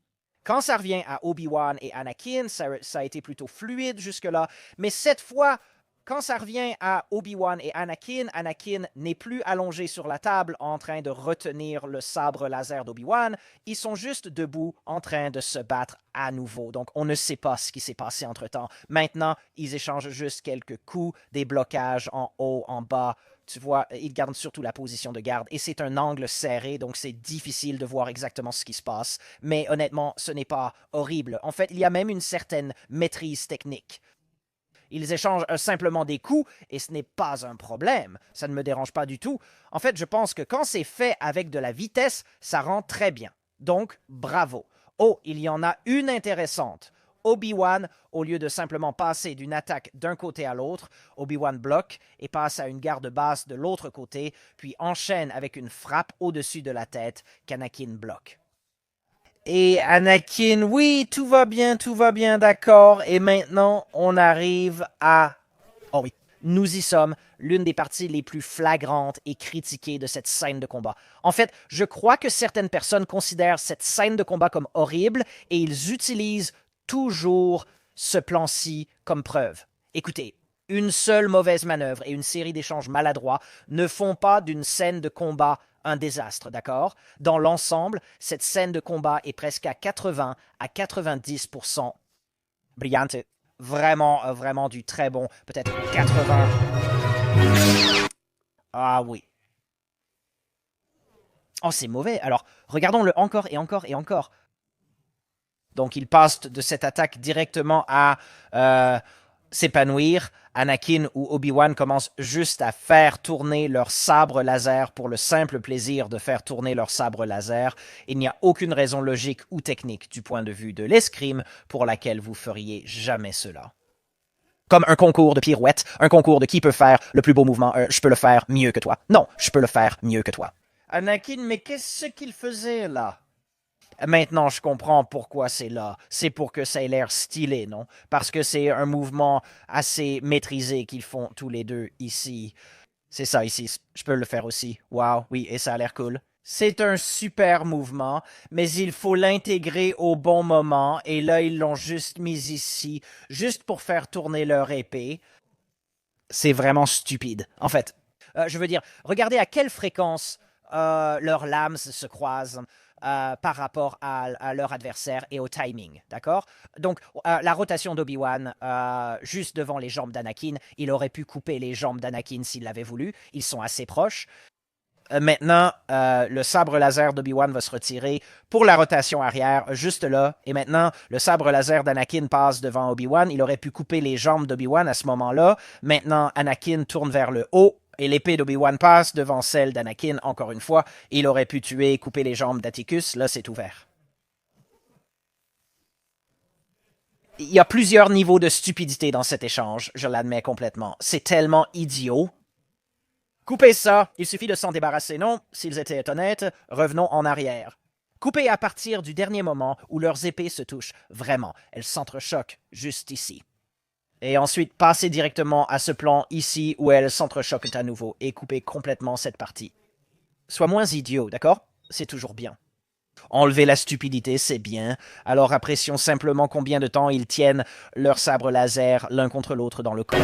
[SPEAKER 1] Quand ça revient à Obi-Wan et Anakin, ça a été plutôt fluide jusque-là, mais cette fois, quand ça revient à Obi-Wan et Anakin, Anakin n'est plus allongé sur la table en train de retenir le sabre laser d'Obi-Wan. Ils sont juste debout en train de se battre à nouveau. Donc, on ne sait pas ce qui s'est passé entre-temps. Maintenant, ils échangent juste quelques coups, des blocages en haut, en bas. Tu vois, ils gardent surtout la position de garde. Et c'est un angle serré, donc c'est difficile de voir exactement ce qui se passe. Mais honnêtement, ce n'est pas horrible. En fait, il y a même une certaine maîtrise technique. Ils échangent simplement des coups et ce n'est pas un problème. Ça ne me dérange pas du tout. En fait, je pense que quand c'est fait avec de la vitesse, ça rend très bien. Donc, bravo. Oh, il y en a une intéressante. Obi-Wan, au lieu de simplement passer d'une attaque d'un côté à l'autre, Obi-Wan bloque et passe à une garde basse de l'autre côté, puis enchaîne avec une frappe au-dessus de la tête qu'Anakin bloque. Et Anakin, oui, tout va bien, d'accord. Et maintenant, on arrive à... Oh oui, nous y sommes, l'une des parties les plus flagrantes et critiquées de cette scène de combat. En fait, je crois que certaines personnes considèrent cette scène de combat comme horrible et ils utilisent toujours ce plan-ci comme preuve. Écoutez, une seule mauvaise manœuvre et une série d'échanges maladroits ne font pas d'une scène de combat un désastre, d'accord? Dans l'ensemble, cette scène de combat est presque à 80 à 90% brillante. Vraiment du très bon, peut-être 80. Ah oui. Oh, c'est mauvais. Alors, regardons-le encore et encore et encore. Donc, il passe de cette attaque directement à s'épanouir. Anakin ou Obi-Wan commencent juste à faire tourner leur sabre laser pour le simple plaisir de faire tourner leur sabre laser. Il n'y a aucune raison logique ou technique du point de vue de l'escrime pour laquelle vous feriez jamais cela. Comme un concours de pirouettes, un concours de qui peut faire le plus beau mouvement. Je peux le faire mieux que toi. Non, je peux le faire mieux que toi. Anakin, mais qu'est-ce qu'il faisait là? Maintenant, je comprends pourquoi c'est là. C'est pour que ça ait l'air stylé, non? Parce que c'est un mouvement assez maîtrisé qu'ils font tous les deux ici. C'est ça ici. Je peux le faire aussi. Wow, oui, et ça a l'air cool. C'est un super mouvement, mais il faut l'intégrer au bon moment, et là, ils l'ont juste mis ici, juste pour faire tourner leur épée. C'est vraiment stupide. En fait, je veux dire, regardez à quelle fréquence leurs lames se croisent. Par rapport à leur adversaire et au timing, d'accord? Donc, la rotation d'Obi-Wan, juste devant les jambes d'Anakin, il aurait pu couper les jambes d'Anakin s'il l'avait voulu. Ils sont assez proches. Maintenant, le sabre laser d'Obi-Wan va se retirer pour la rotation arrière, juste là. Et maintenant, le sabre laser d'Anakin passe devant Obi-Wan. Il aurait pu couper les jambes d'Obi-Wan à ce moment-là. Maintenant, Anakin tourne vers le haut. Et l'épée d'Obi-Wan passe devant celle d'Anakin, encore une fois. Il aurait pu tuer, couper les jambes d'Atticus. Là, c'est ouvert. Il y a plusieurs niveaux de stupidité dans cet échange, je l'admets complètement. C'est tellement idiot. Coupez ça, il suffit de s'en débarrasser, non? S'ils étaient honnêtes, revenons en arrière. Coupez à partir du dernier moment où leurs épées se touchent. Vraiment, elles s'entrechoquent juste ici. Et ensuite, passez directement à ce plan ici où elles s'entrechoquent à nouveau et coupez complètement cette partie. Sois moins idiot, d'accord? C'est toujours bien. Enlever la stupidité, c'est bien. Alors apprécions simplement combien de temps ils tiennent leur sabre laser l'un contre l'autre dans le corps.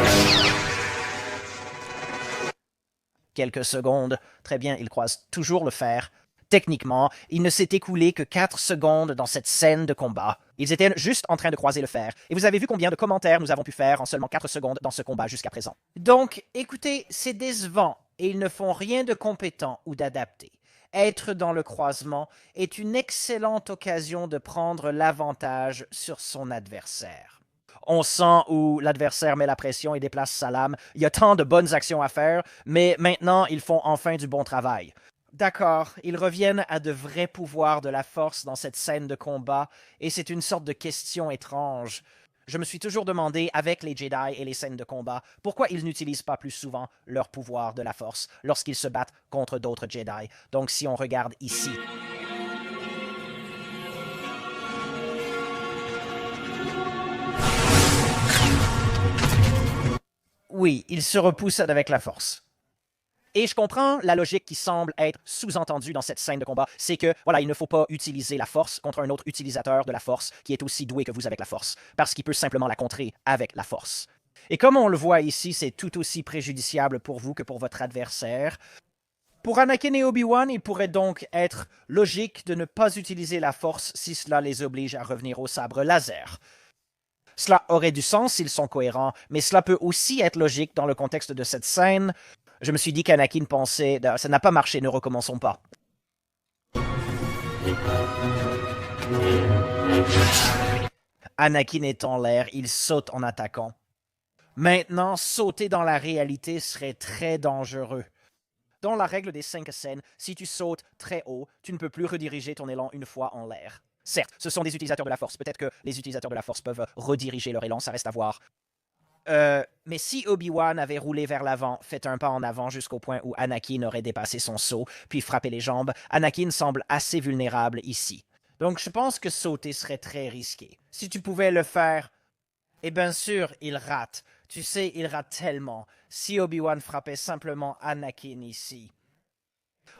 [SPEAKER 1] Quelques secondes. Très bien, ils croisent toujours le fer. Techniquement, il ne s'est écoulé que 4 secondes dans cette scène de combat. Ils étaient juste en train de croiser le fer. Et vous avez vu combien de commentaires nous avons pu faire en seulement 4 secondes dans ce combat jusqu'à présent. Donc, écoutez, c'est décevant et ils ne font rien de compétent ou d'adapté. Être dans le croisement est une excellente occasion de prendre l'avantage sur son adversaire. On sent où l'adversaire met la pression et déplace sa lame. Il y a tant de bonnes actions à faire, mais maintenant, ils font enfin du bon travail. D'accord, ils reviennent à de vrais pouvoirs de la force dans cette scène de combat, et c'est une sorte de question étrange. Je me suis toujours demandé, avec les Jedi et les scènes de combat, pourquoi ils n'utilisent pas plus souvent leur pouvoir de la force lorsqu'ils se battent contre d'autres Jedi. Donc si on regarde ici... Oui, ils se repoussent avec la force. Et je comprends la logique qui semble être sous-entendue dans cette scène de combat, c'est que, voilà, il ne faut pas utiliser la force contre un autre utilisateur de la force qui est aussi doué que vous avec la force, parce qu'il peut simplement la contrer avec la force. Et comme on le voit ici, c'est tout aussi préjudiciable pour vous que pour votre adversaire. Pour Anakin et Obi-Wan, il pourrait donc être logique de ne pas utiliser la force si cela les oblige à revenir au sabre laser. Cela aurait du sens s'ils sont cohérents, mais cela peut aussi être logique dans le contexte de cette scène. Je me suis dit qu'Anakin pensait « ça n'a pas marché, ne recommençons pas ». Anakin est en l'air, il saute en attaquant. Maintenant, sauter dans la réalité serait très dangereux. Dans la règle des 5 scènes, si tu sautes très haut, tu ne peux plus rediriger ton élan une fois en l'air. Certes, ce sont des utilisateurs de la force. Peut-être que les utilisateurs de la force peuvent rediriger leur élan, ça reste à voir. Mais si Obi-Wan avait roulé vers l'avant, fait un pas en avant jusqu'au point où Anakin aurait dépassé son saut, puis frappé les jambes, Anakin semble assez vulnérable ici. Donc je pense que sauter serait très risqué. Si tu pouvais le faire, et bien sûr, il rate. Tu sais, il rate tellement. Si Obi-Wan frappait simplement Anakin ici.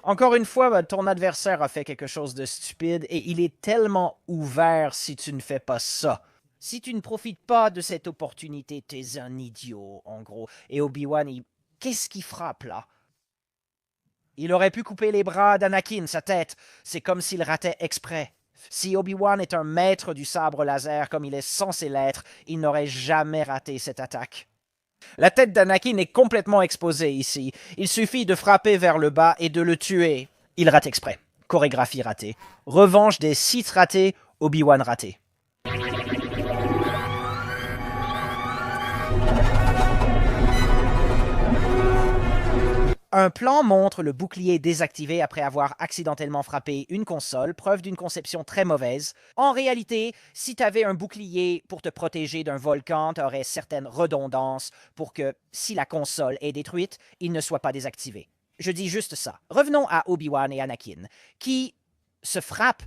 [SPEAKER 1] Encore une fois, ton adversaire a fait quelque chose de stupide et il est tellement ouvert si tu ne fais pas ça. Si tu ne profites pas de cette opportunité, t'es un idiot, en gros. Et Obi-Wan, qu'est-ce qu'il frappe là? Il aurait pu couper les bras d'Anakin, sa tête. C'est comme s'il ratait exprès. Si Obi-Wan est un maître du sabre laser comme il est censé l'être, il n'aurait jamais raté cette attaque. La tête d'Anakin est complètement exposée ici. Il suffit de frapper vers le bas et de le tuer. Il rate exprès. Chorégraphie ratée. Revanche des Sith ratés, Obi-Wan raté. Un plan montre le bouclier désactivé après avoir accidentellement frappé une console, preuve d'une conception très mauvaise. En réalité, si tu avais un bouclier pour te protéger d'un volcan, tu aurais certaines redondances pour que, si la console est détruite, il ne soit pas désactivé. Je dis juste ça. Revenons à Obi-Wan et Anakin, qui se frappent,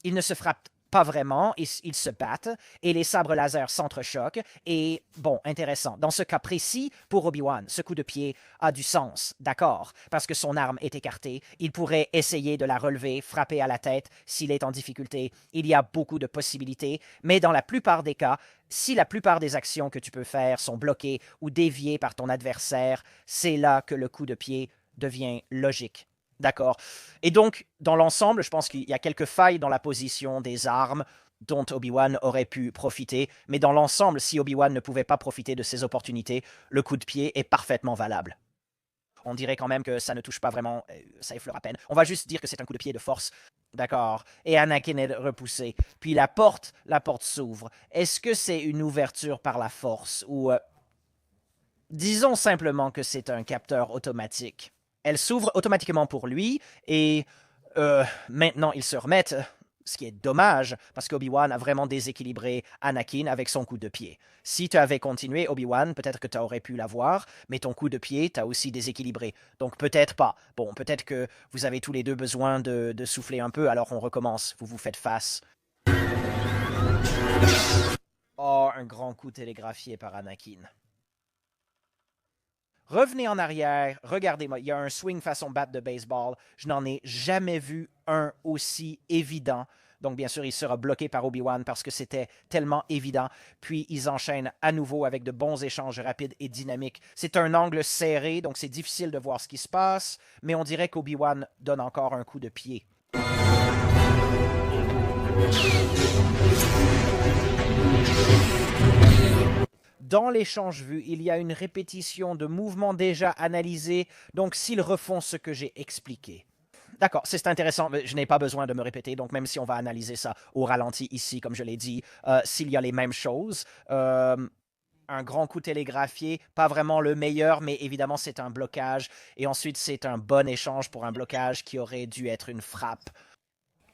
[SPEAKER 1] ils ne se frappent pas vraiment, ils se battent et les sabres laser s'entrechoquent. Et bon, intéressant. Dans ce cas précis, pour Obi-Wan, ce coup de pied a du sens, d'accord, parce que son arme est écartée. Il pourrait essayer de la relever, frapper à la tête s'il est en difficulté. Il y a beaucoup de possibilités, mais dans la plupart des cas, si la plupart des actions que tu peux faire sont bloquées ou déviées par ton adversaire, c'est là que le coup de pied devient logique. D'accord. Et donc, dans l'ensemble, je pense qu'il y a quelques failles dans la position des armes dont Obi-Wan aurait pu profiter, mais dans l'ensemble, si Obi-Wan ne pouvait pas profiter de ces opportunités, le coup de pied est parfaitement valable. On dirait quand même que ça ne touche pas vraiment, ça effleure à peine. On va juste dire que c'est un coup de pied de force. D'accord. Et Anakin est repoussé. Puis la porte s'ouvre. Est-ce que c'est une ouverture par la force ou... disons simplement que c'est un capteur automatique. Elle s'ouvre automatiquement pour lui et maintenant ils se remettent, ce qui est dommage parce qu'Obi-Wan a vraiment déséquilibré Anakin avec son coup de pied. Si tu avais continué Obi-Wan, peut-être que tu aurais pu l'avoir, mais ton coup de pied t'a aussi déséquilibré. Donc peut-être pas. Bon, peut-être que vous avez tous les deux besoin de souffler un peu, alors on recommence. Vous vous faites face. Oh, un grand coup télégraphié par Anakin. Revenez en arrière, regardez-moi, il y a un swing façon batte de baseball. Je n'en ai jamais vu un aussi évident. Donc, bien sûr, il sera bloqué par Obi-Wan parce que c'était tellement évident. Puis, ils enchaînent à nouveau avec de bons échanges rapides et dynamiques. C'est un angle serré, donc c'est difficile de voir ce qui se passe, mais on dirait qu'Obi-Wan donne encore un coup de pied. Dans l'échange vu, il y a une répétition de mouvements déjà analysés, donc s'ils refont ce que j'ai expliqué. D'accord, c'est intéressant, mais je n'ai pas besoin de me répéter, donc même si on va analyser ça au ralenti ici, comme je l'ai dit, s'il y a les mêmes choses, un grand coup télégraphié, pas vraiment le meilleur, mais évidemment c'est un blocage, et ensuite c'est un bon échange pour un blocage qui aurait dû être une frappe.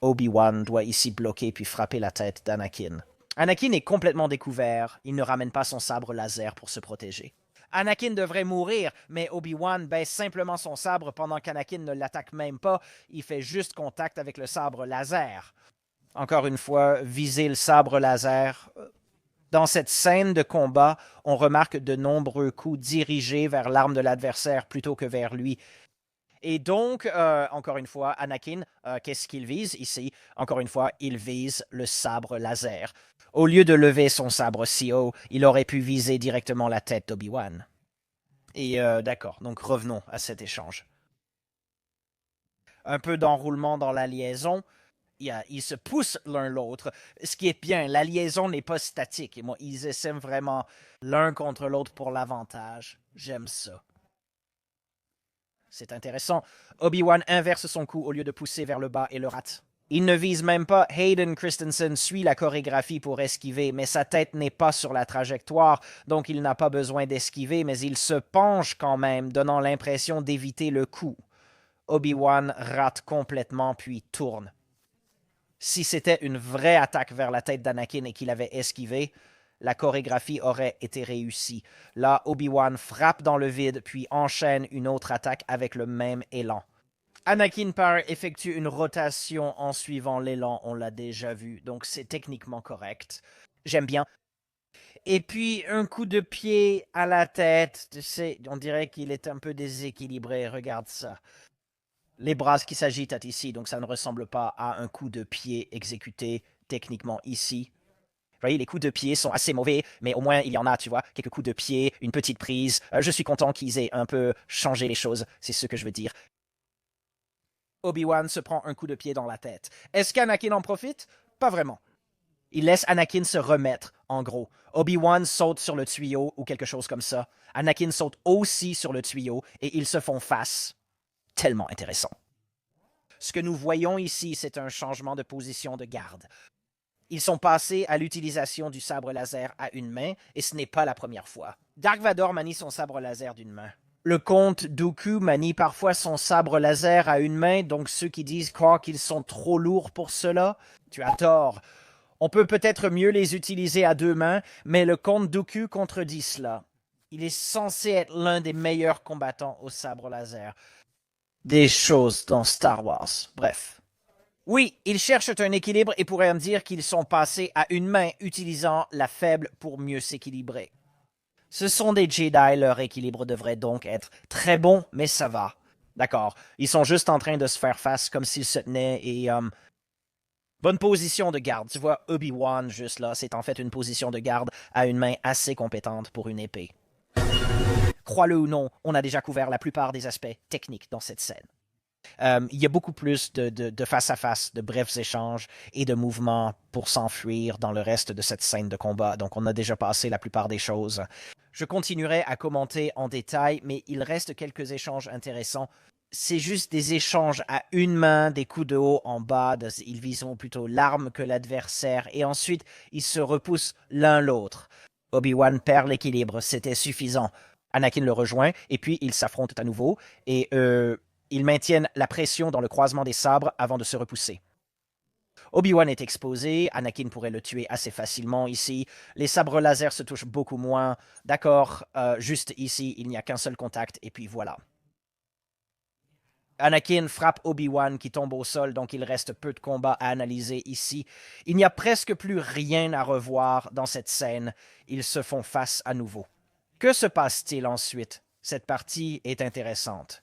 [SPEAKER 1] Obi-Wan doit ici bloquer puis frapper la tête d'Anakin. Anakin est complètement découvert, il ne ramène pas son sabre laser pour se protéger. Anakin devrait mourir, mais Obi-Wan baisse simplement son sabre pendant qu'Anakin ne l'attaque même pas, il fait juste contact avec le sabre laser. Encore une fois, viser le sabre laser. Dans cette scène de combat, on remarque de nombreux coups dirigés vers l'arme de l'adversaire plutôt que vers lui. Et donc, encore une fois, Anakin, qu'est-ce qu'il vise ici? Encore une fois, il vise le sabre laser. Au lieu de lever son sabre si haut, il aurait pu viser directement la tête d'Obi-Wan. Et d'accord, donc revenons à cet échange. Un peu d'enroulement dans la liaison. Ils se poussent l'un l'autre. Ce qui est bien, la liaison n'est pas statique. Et moi, ils essaient vraiment l'un contre l'autre pour l'avantage. J'aime ça. C'est intéressant. Obi-Wan inverse son coup au lieu de pousser vers le bas et le rate. Il ne vise même pas. Hayden Christensen suit la chorégraphie pour esquiver, mais sa tête n'est pas sur la trajectoire, donc il n'a pas besoin d'esquiver, mais il se penche quand même, donnant l'impression d'éviter le coup. Obi-Wan rate complètement puis tourne. Si c'était une vraie attaque vers la tête d'Anakin et qu'il avait esquivé, la chorégraphie aurait été réussie. Là, Obi-Wan frappe dans le vide puis enchaîne une autre attaque avec le même élan. Anakin Parr effectue une rotation en suivant l'élan, on l'a déjà vu, donc c'est techniquement correct. J'aime bien. Et puis un coup de pied à la tête, on dirait qu'il est un peu déséquilibré, regarde ça. Les bras qui s'agitent ici, donc ça ne ressemble pas à un coup de pied exécuté techniquement ici. Vous voyez, les coups de pied sont assez mauvais, mais au moins il y en a, tu vois, quelques coups de pied, une petite prise. Je suis content qu'ils aient un peu changé les choses, c'est ce que je veux dire. Obi-Wan se prend un coup de pied dans la tête. Est-ce qu'Anakin en profite? Pas vraiment. Il laisse Anakin se remettre, en gros. Obi-Wan saute sur le tuyau ou quelque chose comme ça. Anakin saute aussi sur le tuyau et ils se font face. Tellement intéressant. Ce que nous voyons ici, c'est un changement de position de garde. Ils sont passés à l'utilisation du sabre laser à une main, et ce n'est pas la première fois. Dark Vador manie son sabre laser d'une main. Le comte Dooku manie parfois son sabre laser à une main, donc ceux qui disent croient qu'ils sont trop lourds pour cela, tu as tort. On peut peut-être mieux les utiliser à deux mains, mais le comte Dooku contredit cela. Il est censé être l'un des meilleurs combattants au sabre laser. Des choses dans Star Wars, bref. Oui, ils cherchent un équilibre et pourraient me dire qu'ils sont passés à une main utilisant la faible pour mieux s'équilibrer. Ce sont des Jedi, leur équilibre devrait donc être très bon, mais ça va. D'accord, ils sont juste en train de se faire face comme s'ils se tenaient et... bonne position de garde. Tu vois, Obi-Wan, juste là, c'est en fait une position de garde à une main assez compétente pour une épée. Crois-le ou non, on a déjà couvert la plupart des aspects techniques dans cette scène. Il y a beaucoup plus de face-à-face, de brefs échanges et de mouvements pour s'enfuir dans le reste de cette scène de combat. Donc on a déjà passé la plupart des choses. Je continuerai à commenter en détail, mais il reste quelques échanges intéressants. C'est juste des échanges à une main, des coups de haut en bas. Ils visent plutôt l'arme que l'adversaire. Et ensuite, ils se repoussent l'un l'autre. Obi-Wan perd l'équilibre, c'était suffisant. Anakin le rejoint, et puis ils s'affrontent à nouveau. Et ils maintiennent la pression dans le croisement des sabres avant de se repousser. Obi-Wan est exposé, Anakin pourrait le tuer assez facilement ici. Les sabres laser se touchent beaucoup moins. D'accord, juste ici, il n'y a qu'un seul contact, et puis voilà. Anakin frappe Obi-Wan qui tombe au sol, donc il reste peu de combats à analyser ici. Il n'y a presque plus rien à revoir dans cette scène. Ils se font face à nouveau. Que se passe-t-il ensuite? Cette partie est intéressante.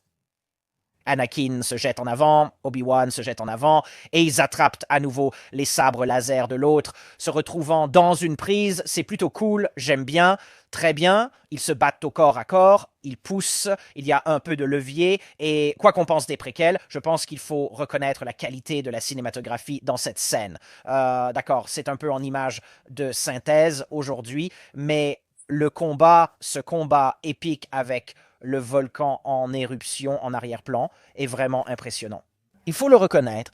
[SPEAKER 1] Anakin se jette en avant, Obi-Wan se jette en avant, et ils attrapent à nouveau les sabres laser de l'autre, se retrouvant dans une prise. C'est plutôt cool, j'aime bien, très bien. Ils se battent au corps à corps, ils poussent, il y a un peu de levier, et quoi qu'on pense des préquels, je pense qu'il faut reconnaître la qualité de la cinématographie dans cette scène. D'accord, c'est un peu en image de synthèse aujourd'hui, mais ce combat épique avec le volcan en éruption en arrière-plan est vraiment impressionnant. Il faut le reconnaître.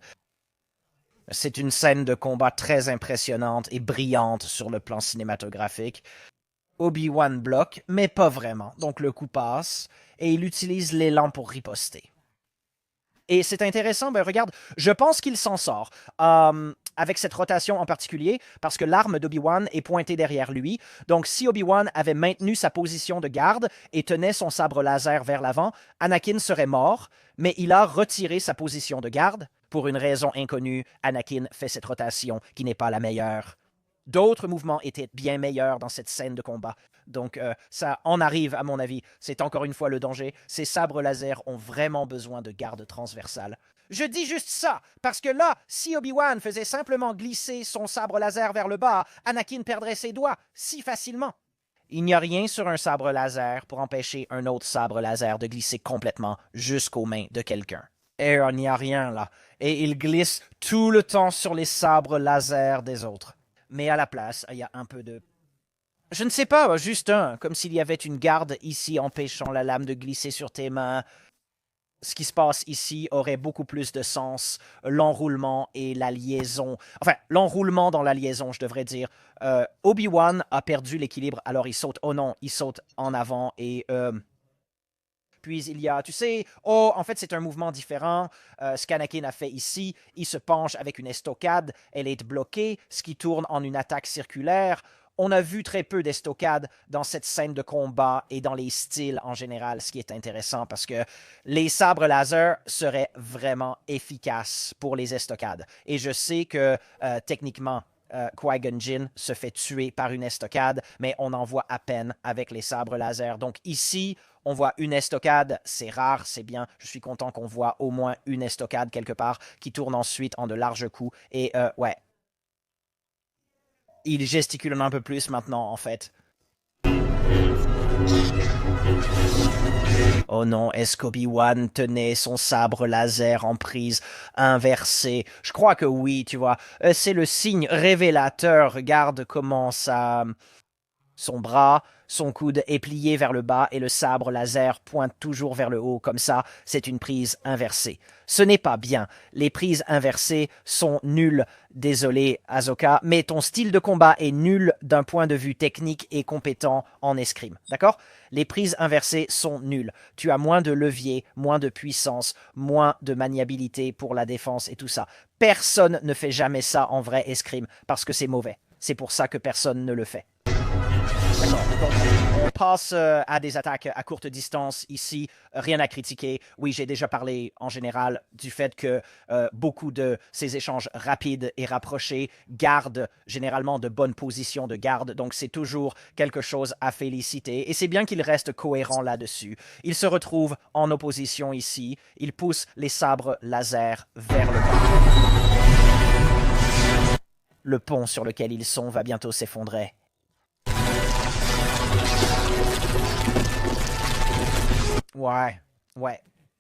[SPEAKER 1] C'est une scène de combat très impressionnante et brillante sur le plan cinématographique. Obi-Wan bloque, mais pas vraiment. Donc le coup passe et il utilise l'élan pour riposter. Et c'est intéressant, ben regarde, je pense qu'il s'en sort. Avec cette rotation en particulier, parce que l'arme d'Obi-Wan est pointée derrière lui. Donc si Obi-Wan avait maintenu sa position de garde et tenait son sabre laser vers l'avant, Anakin serait mort, mais il a retiré sa position de garde. Pour une raison inconnue, Anakin fait cette rotation qui n'est pas la meilleure. D'autres mouvements étaient bien meilleurs dans cette scène de combat. Donc ça en arrive, à mon avis. C'est encore une fois le danger. Ces sabres laser ont vraiment besoin de garde transversale. Je dis juste ça, parce que là, si Obi-Wan faisait simplement glisser son sabre laser vers le bas, Anakin perdrait ses doigts si facilement. Il n'y a rien sur un sabre laser pour empêcher un autre sabre laser de glisser complètement jusqu'aux mains de quelqu'un. Et il n'y a rien là. Et il glisse tout le temps sur les sabres laser des autres. Mais à la place, il y a un peu de... Je ne sais pas, juste comme s'il y avait une garde ici empêchant la lame de glisser sur tes mains. ce qui se passe ici aurait beaucoup plus de sens. L'enroulement et la liaison. Enfin, l'enroulement dans la liaison, je devrais dire. Obi-Wan a perdu l'équilibre, alors il saute. Oh non, il saute en avant et. Puis il y a, tu sais, oh, en fait, c'est un mouvement différent. Ce qu'Anakin a fait ici, il se penche avec une estocade, elle est bloquée, ce qui tourne en une attaque circulaire. On a vu très peu d'estocades dans cette scène de combat et dans les styles en général, ce qui est intéressant parce que les sabres laser seraient vraiment efficaces pour les estocades. Et je sais que techniquement, Qui-Gon Jinn se fait tuer par une estocade, mais on en voit à peine avec les sabres laser. Donc ici, on voit une estocade, c'est rare, c'est bien. Je suis content qu'on voit au moins une estocade quelque part qui tourne ensuite en de larges coups. Et ouais, il gesticule un peu plus maintenant en fait. Oh non, est-ce qu'Obi-Wan tenait son sabre laser en prise inversée? Je crois que oui, tu vois. C'est le signe révélateur. Regarde comment ça... Son bras, son coude est plié vers le bas et le sabre laser pointe toujours vers le haut. Comme ça, c'est une prise inversée. Ce n'est pas bien. Les prises inversées sont nulles. Désolé, Ahsoka, mais ton style de combat est nul d'un point de vue technique et compétent en escrime. D'accord? Les prises inversées sont nulles. Tu as moins de levier, moins de puissance, moins de maniabilité pour la défense et tout ça. Personne ne fait jamais ça en vrai escrime parce que c'est mauvais. C'est pour ça que personne ne le fait. D'accord. Donc, on passe à des attaques à courte distance ici. Rien à critiquer. Oui, j'ai déjà parlé en général du fait que beaucoup de ces échanges rapides et rapprochés gardent généralement de bonnes positions de garde. Donc, c'est toujours quelque chose à féliciter. Et c'est bien qu'il reste cohérent là-dessus. Il se retrouve en opposition ici. Il pousse les sabres laser vers le bas. Le pont sur lequel ils sont va bientôt s'effondrer. Ouais, ouais.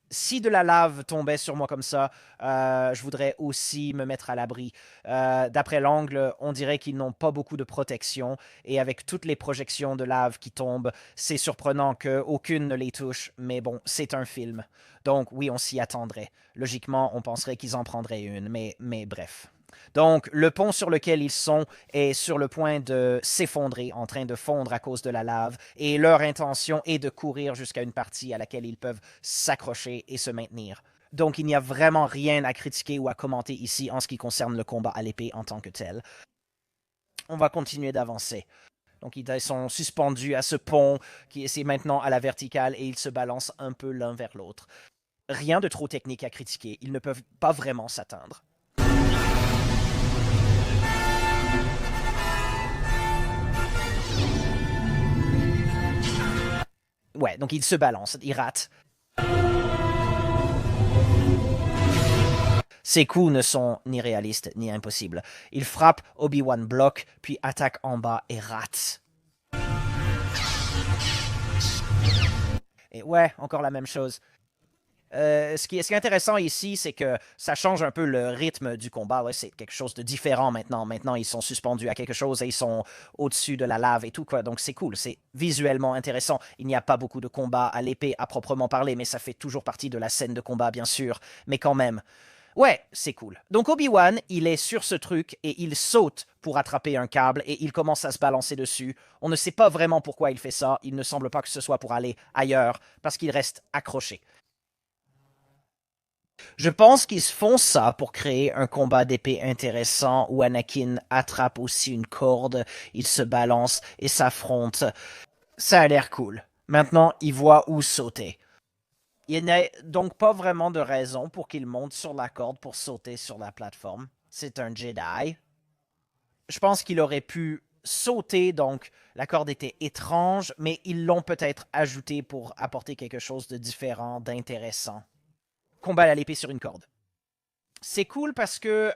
[SPEAKER 1] Si de la lave tombait sur moi comme ça, je voudrais aussi me mettre à l'abri. D'après l'angle, on dirait qu'ils n'ont pas beaucoup de protection, et avec toutes les projections de lave qui tombent, c'est surprenant qu'aucune ne les touche, mais bon, c'est un film. Donc oui, on s'y attendrait. Logiquement, on penserait qu'ils en prendraient une, mais bref. Donc, le pont sur lequel ils sont est sur le point de s'effondrer, en train de fondre à cause de la lave, et leur intention est de courir jusqu'à une partie à laquelle ils peuvent s'accrocher et se maintenir. Donc, il n'y a vraiment rien à critiquer ou à commenter ici en ce qui concerne le combat à l'épée en tant que tel. On va continuer d'avancer. Donc, ils sont suspendus à ce pont qui est maintenant à la verticale et ils se balancent un peu l'un vers l'autre. Rien de trop technique à critiquer, ils ne peuvent pas vraiment s'atteindre. Ouais, donc il se balance, il rate. Ses coups ne sont ni réalistes ni impossibles. Il frappe, Obi-Wan bloque, puis attaque en bas et rate. Et ouais, encore la même chose. Ce qui est intéressant ici, c'est que ça change un peu le rythme du combat. Ouais, c'est quelque chose de différent maintenant. Maintenant, ils sont suspendus à quelque chose et ils sont au-dessus de la lave et tout, quoi. Donc, c'est cool. C'est visuellement intéressant. Il n'y a pas beaucoup de combats à l'épée à proprement parler, mais ça fait toujours partie de la scène de combat, bien sûr. Mais quand même. Ouais, c'est cool. Donc Obi-Wan, il est sur ce truc et il saute pour attraper un câble et il commence à se balancer dessus. On ne sait pas vraiment pourquoi il fait ça. Il ne semble pas que ce soit pour aller ailleurs parce qu'il reste accroché. Je pense qu'ils font ça pour créer un combat d'épée intéressant où Anakin attrape aussi une corde, il se balance et s'affronte. Ça a l'air cool. Maintenant, il voit où sauter. Il n'y a donc pas vraiment de raison pour qu'il monte sur la corde pour sauter sur la plateforme. C'est un Jedi. Je pense qu'il aurait pu sauter, donc la corde était étrange, mais ils l'ont peut-être ajouté pour apporter quelque chose de différent, d'intéressant. Combat à l'épée sur une corde. C'est cool parce que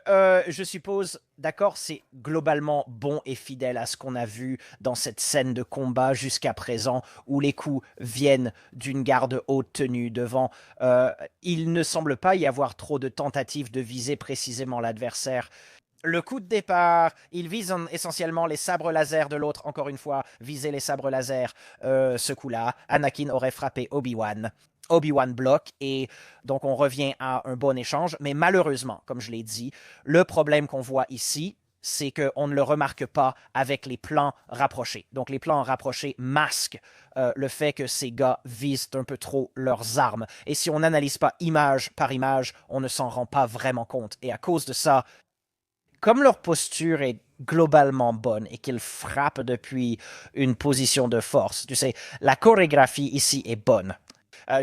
[SPEAKER 1] je suppose, d'accord, c'est globalement bon et fidèle à ce qu'on a vu dans cette scène de combat jusqu'à présent, où les coups viennent d'une garde haute tenue devant. Il ne semble pas y avoir trop de tentatives de viser précisément l'adversaire. Le coup de départ, il vise essentiellement les sabres laser de l'autre, encore une fois, viser les sabres laser. Ce coup-là, Anakin aurait frappé Obi-Wan. Obi-Wan bloque et donc on revient à un bon échange. Mais malheureusement, comme je l'ai dit, le problème qu'on voit ici, c'est qu'on ne le remarque pas avec les plans rapprochés. Donc les plans rapprochés masquent le fait que ces gars visent un peu trop leurs armes. Et si on n'analyse pas image par image, on ne s'en rend pas vraiment compte. Et à cause de ça, comme leur posture est globalement bonne et qu'ils frappent depuis une position de force, tu sais, la chorégraphie ici est bonne.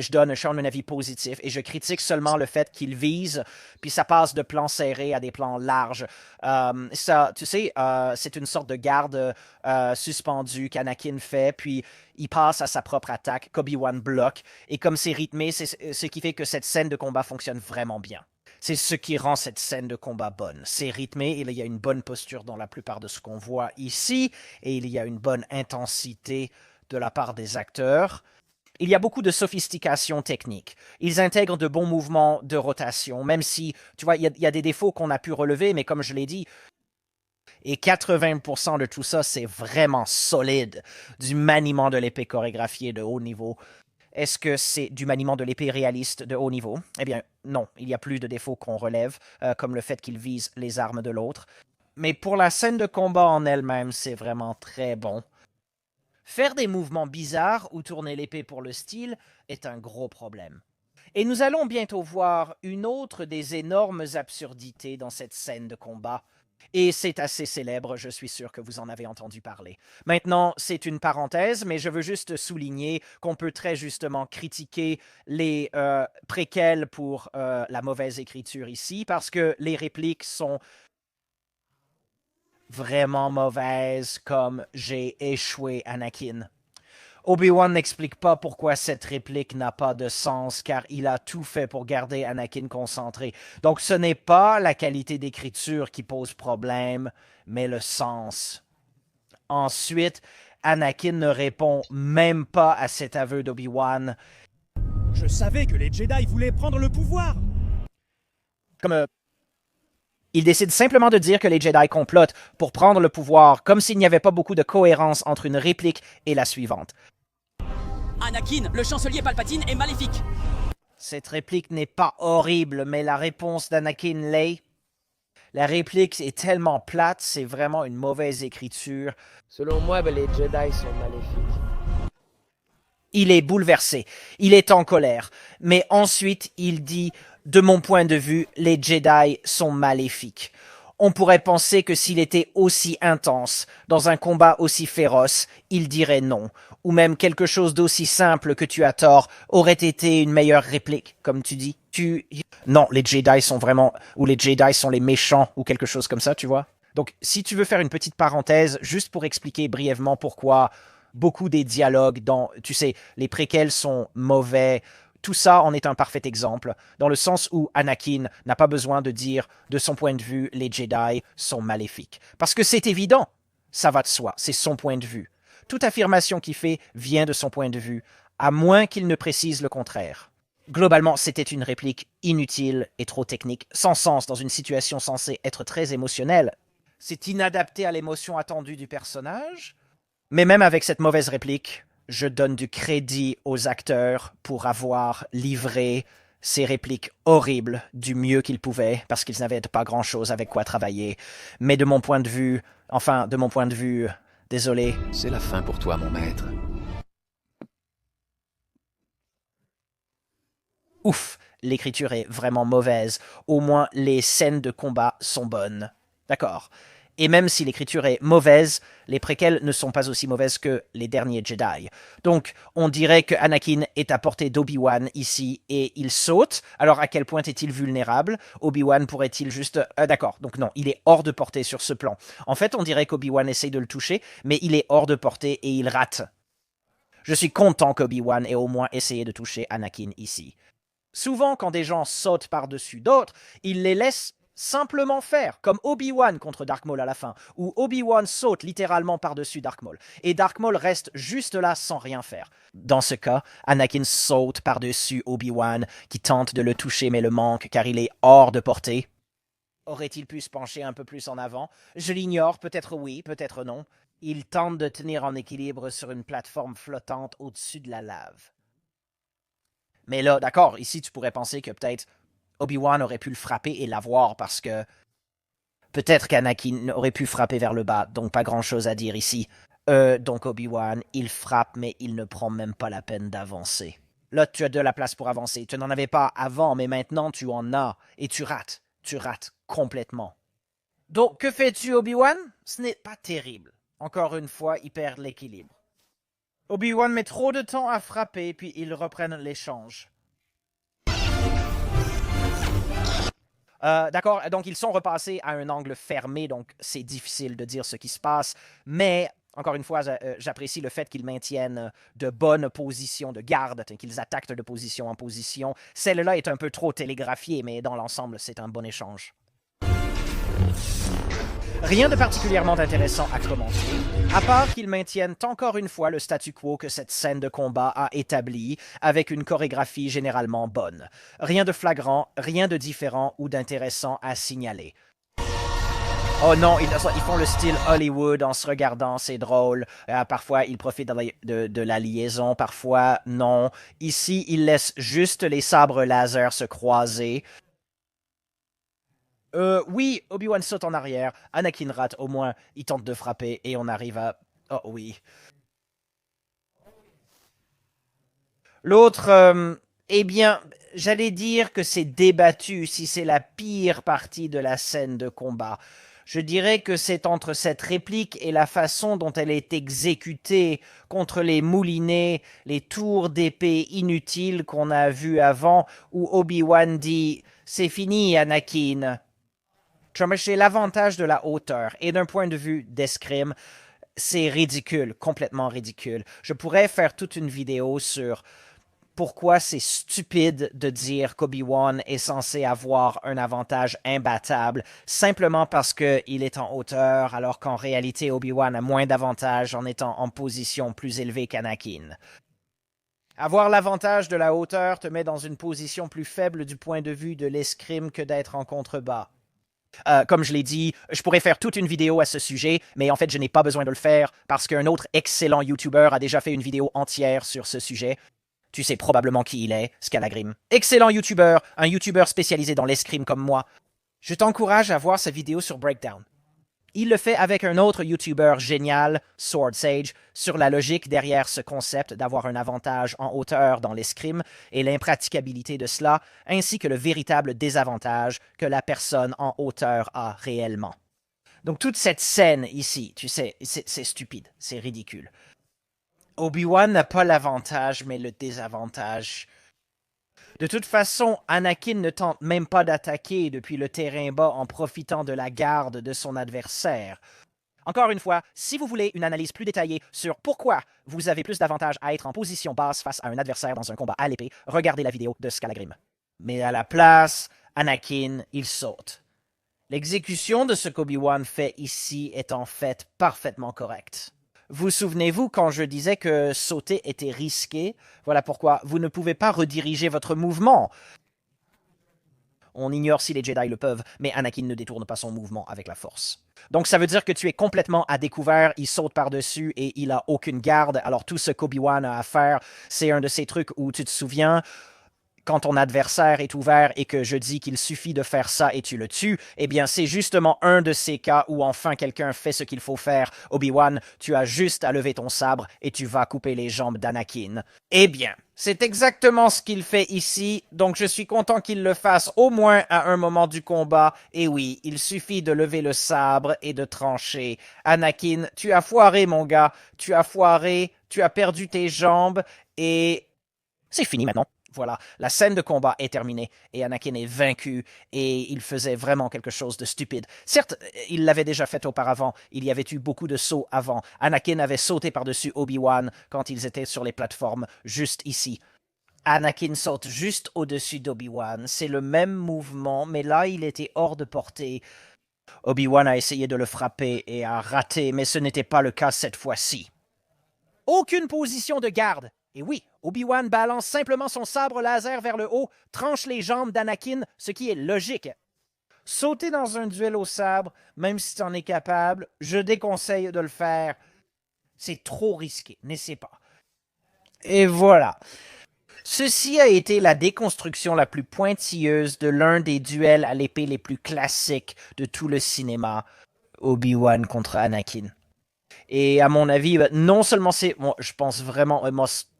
[SPEAKER 1] Je donne un avis positif et je critique seulement le fait qu'ils visent, puis ça passe de plans serrés à des plans larges. Ça, tu sais, c'est une sorte de garde suspendue qu'Anakin fait, puis il passe à sa propre attaque, qu'Obi-Wan bloque, et comme c'est rythmé, c'est ce qui fait que cette scène de combat fonctionne vraiment bien. C'est ce qui rend cette scène de combat bonne. C'est rythmé, il y a une bonne posture dans la plupart de ce qu'on voit ici, et il y a une bonne intensité de la part des acteurs. Il y a beaucoup de sophistication technique. Ils intègrent de bons mouvements de rotation, même si, tu vois, il y a des défauts qu'on a pu relever, mais comme je l'ai dit, et 80% de tout ça, c'est vraiment solide. Du maniement de l'épée chorégraphiée de haut niveau. Est-ce que c'est du maniement de l'épée réaliste de haut niveau? Eh bien, non. Il y a plus de défauts qu'on relève, comme le fait qu'ils visent les armes de l'autre. Mais pour la scène de combat en elle-même, c'est vraiment très bon. Faire des mouvements bizarres ou tourner l'épée pour le style est un gros problème. Et nous allons bientôt voir une autre des énormes absurdités dans cette scène de combat. Et c'est assez célèbre, je suis sûr que vous en avez entendu parler. Maintenant, c'est une parenthèse, mais je veux juste souligner qu'on peut très justement critiquer les préquels pour la mauvaise écriture ici, parce que les répliques sont vraiment mauvaise comme j'ai échoué, Anakin. Obi-Wan n'explique pas pourquoi cette réplique n'a pas de sens, car il a tout fait pour garder Anakin concentré. Donc ce n'est pas la qualité d'écriture qui pose problème, mais le sens. Ensuite, Anakin ne répond même pas à cet aveu d'Obi-Wan.
[SPEAKER 2] Je savais que les Jedi voulaient prendre le pouvoir.
[SPEAKER 1] Comme il décide simplement de dire que les Jedi complotent pour prendre le pouvoir, comme s'il n'y avait pas beaucoup de cohérence entre une réplique et la suivante.
[SPEAKER 3] Anakin, le chancelier Palpatine est maléfique.
[SPEAKER 1] Cette réplique n'est pas horrible, mais la réponse d'Anakin l'est. La réplique est tellement plate, c'est vraiment une mauvaise écriture.
[SPEAKER 4] Selon moi, les Jedi sont maléfiques.
[SPEAKER 1] Il est bouleversé, il est en colère, mais ensuite il dit « De mon point de vue, les Jedi sont maléfiques ». On pourrait penser que s'il était aussi intense, dans un combat aussi féroce, il dirait non. Ou même quelque chose d'aussi simple que tu as tort aurait été une meilleure réplique, comme tu dis. Non, les Jedi sont vraiment... ou les Jedi sont les méchants, ou quelque chose comme ça, tu vois. Donc, si tu veux faire une petite parenthèse, juste pour expliquer brièvement pourquoi beaucoup des dialogues dans... Tu sais, les préquels sont mauvais... Tout ça en est un parfait exemple, dans le sens où Anakin n'a pas besoin de dire, de son point de vue, les Jedi sont maléfiques. Parce que c'est évident, ça va de soi, c'est son point de vue. Toute affirmation qu'il fait vient de son point de vue, à moins qu'il ne précise le contraire. Globalement, c'était une réplique inutile et trop technique, sans sens dans une situation censée être très émotionnelle. C'est inadapté à l'émotion attendue du personnage. Mais même avec cette mauvaise réplique, je donne du crédit aux acteurs pour avoir livré ces répliques horribles du mieux qu'ils pouvaient, parce qu'ils n'avaient pas grand-chose avec quoi travailler. Mais de mon point de vue, désolé.
[SPEAKER 5] C'est la fin pour toi, mon maître.
[SPEAKER 1] Ouf, l'écriture est vraiment mauvaise. Au moins, les scènes de combat sont bonnes. D'accord. Et même si l'écriture est mauvaise, les préquels ne sont pas aussi mauvaises que les derniers Jedi. Donc, on dirait que Anakin est à portée d'Obi-Wan ici et il saute. Alors, à quel point est-il vulnérable? Obi-Wan pourrait-il juste... D'accord, donc non, il est hors de portée sur ce plan. En fait, on dirait qu'Obi-Wan essaye de le toucher, mais il est hors de portée et il rate. Je suis content qu'Obi-Wan ait au moins essayé de toucher Anakin ici. Souvent, quand des gens sautent par-dessus d'autres, ils les laissent simplement faire, comme Obi-Wan contre Dark Maul à la fin, où Obi-Wan saute littéralement par-dessus Dark Maul, et Dark Maul reste juste là sans rien faire. Dans ce cas, Anakin saute par-dessus Obi-Wan, qui tente de le toucher mais le manque car il est hors de portée. Aurait-il pu se pencher un peu plus en avant? Je l'ignore, peut-être oui, peut-être non. Il tente de tenir en équilibre sur une plateforme flottante au-dessus de la lave. Mais là, d'accord, ici tu pourrais penser que peut-être Obi-Wan aurait pu le frapper et l'avoir parce que peut-être qu'Anakin aurait pu frapper vers le bas, donc pas grand-chose à dire ici. Donc Obi-Wan, il frappe, mais il ne prend même pas la peine d'avancer. Là, tu as de la place pour avancer. Tu n'en avais pas avant, mais maintenant tu en as. Et tu rates. Tu rates complètement. Donc, que fais-tu, Obi-Wan? Ce n'est pas terrible. Encore une fois, il perd l'équilibre. Obi-Wan met trop de temps à frapper, puis ils reprennent l'échange. D'accord, donc ils sont repassés à un angle fermé, donc c'est difficile de dire ce qui se passe, mais encore une fois, j'apprécie le fait qu'ils maintiennent de bonnes positions de garde, qu'ils attaquent de position en position. Celle-là est un peu trop télégraphiée, mais dans l'ensemble, c'est un bon échange. Rien de particulièrement intéressant à commenter, à part qu'ils maintiennent encore une fois le statu quo que cette scène de combat a établi, avec une chorégraphie généralement bonne. Rien de flagrant, rien de différent ou d'intéressant à signaler. Oh non, ils font le style Hollywood en se regardant, c'est drôle. Parfois, ils profitent de la liaison, parfois non. Ici, ils laissent juste les sabres laser se croiser. Oui, Obi-Wan saute en arrière, Anakin rate, au moins, il tente de frapper, et on arrive à... Oh oui. L'autre, eh bien, j'allais dire que c'est débattu si c'est la pire partie de la scène de combat. Je dirais que c'est entre cette réplique et la façon dont elle est exécutée contre les moulinets, les tours d'épée inutiles qu'on a vus avant, où Obi-Wan dit « C'est fini, Anakin ». J'ai l'avantage de la hauteur, et d'un point de vue d'escrime, c'est ridicule, complètement ridicule. Je pourrais faire toute une vidéo sur pourquoi c'est stupide de dire qu'Obi-Wan est censé avoir un avantage imbattable simplement parce qu'il est en hauteur, alors qu'en réalité Obi-Wan a moins d'avantages en étant en position plus élevée qu'Anakin. Avoir l'avantage de la hauteur te met dans une position plus faible du point de vue de l'escrime que d'être en contrebas. Comme je l'ai dit, je pourrais faire toute une vidéo à ce sujet, mais en fait, je n'ai pas besoin de le faire parce qu'un autre excellent YouTuber a déjà fait une vidéo entière sur ce sujet. Tu sais probablement qui il est, Scalagrim. Excellent YouTuber, un YouTuber spécialisé dans l'escrime comme moi. Je t'encourage à voir sa vidéo sur Breakdown. Il le fait avec un autre YouTuber génial, Sword Sage, sur la logique derrière ce concept d'avoir un avantage en hauteur dans l'escrime et l'impraticabilité de cela, ainsi que le véritable désavantage que la personne en hauteur a réellement. Donc toute cette scène ici, tu sais, c'est stupide, c'est ridicule. Obi-Wan n'a pas l'avantage, mais le désavantage. De toute façon, Anakin ne tente même pas d'attaquer depuis le terrain bas en profitant de la garde de son adversaire. Encore une fois, si vous voulez une analyse plus détaillée sur pourquoi vous avez plus d'avantage à être en position basse face à un adversaire dans un combat à l'épée, regardez la vidéo de Scalagrim. Mais à la place, Anakin, il saute. L'exécution de ce qu'Obi-Wan fait ici est en fait parfaitement correcte. Vous souvenez-vous quand je disais que sauter était risqué? Voilà pourquoi vous ne pouvez pas rediriger votre mouvement. On ignore si les Jedi le peuvent, mais Anakin ne détourne pas son mouvement avec la force. Donc ça veut dire que tu es complètement à découvert, il saute par-dessus et il a aucune garde. Alors tout ce qu'Obi-Wan a à faire, c'est un de ces trucs où tu te souviens... Quand ton adversaire est ouvert et que je dis qu'il suffit de faire ça et tu le tues, eh bien c'est justement un de ces cas où enfin quelqu'un fait ce qu'il faut faire. Obi-Wan, tu as juste à lever ton sabre et tu vas couper les jambes d'Anakin. Eh bien, c'est exactement ce qu'il fait ici, donc je suis content qu'il le fasse au moins à un moment du combat. Et oui, il suffit de lever le sabre et de trancher. Anakin, tu as foiré mon gars, tu as foiré, tu as perdu tes jambes et... c'est fini maintenant. Voilà, la scène de combat est terminée et Anakin est vaincu et il faisait vraiment quelque chose de stupide. Certes, il l'avait déjà fait auparavant, il y avait eu beaucoup de sauts avant. Anakin avait sauté par-dessus Obi-Wan quand ils étaient sur les plateformes juste ici. Anakin saute juste au-dessus d'Obi-Wan, c'est le même mouvement, mais là il était hors de portée. Obi-Wan a essayé de le frapper et a raté, mais ce n'était pas le cas cette fois-ci. Aucune position de garde. Et oui, Obi-Wan balance simplement son sabre laser vers le haut, tranche les jambes d'Anakin, ce qui est logique. Sauter dans un duel au sabre, même si tu en es capable, je déconseille de le faire. C'est trop risqué, n'essaie pas. Et voilà. Ceci a été la déconstruction la plus pointilleuse de l'un des duels à l'épée les plus classiques de tout le cinéma, Obi-Wan contre Anakin. Et à mon avis, non seulement c'est, je pense vraiment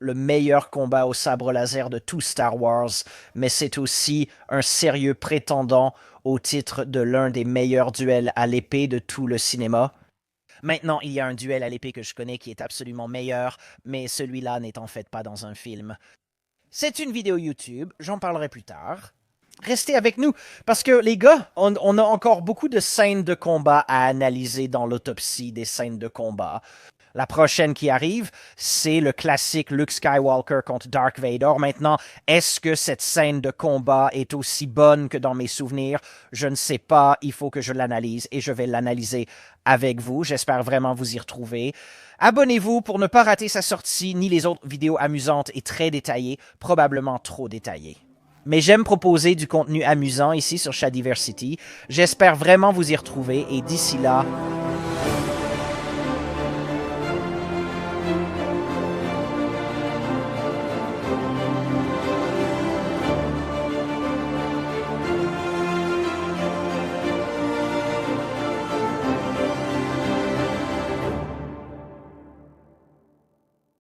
[SPEAKER 1] le meilleur combat au sabre laser de tout Star Wars, mais c'est aussi un sérieux prétendant au titre de l'un des meilleurs duels à l'épée de tout le cinéma. Maintenant, il y a un duel à l'épée que je connais qui est absolument meilleur, mais celui-là n'est en fait pas dans un film. C'est une vidéo YouTube, j'en parlerai plus tard. Restez avec nous, parce que les gars, on a encore beaucoup de scènes de combat à analyser dans l'autopsie des scènes de combat. La prochaine qui arrive, c'est le classique Luke Skywalker contre Dark Vader. Maintenant, est-ce que cette scène de combat est aussi bonne que dans mes souvenirs? Je ne sais pas, il faut que je l'analyse et je vais l'analyser avec vous. J'espère vraiment vous y retrouver. Abonnez-vous pour ne pas rater sa sortie ni les autres vidéos amusantes et très détaillées, probablement trop détaillées. Mais j'aime proposer du contenu amusant ici sur Shadiversity. J'espère vraiment vous y retrouver et d'ici là,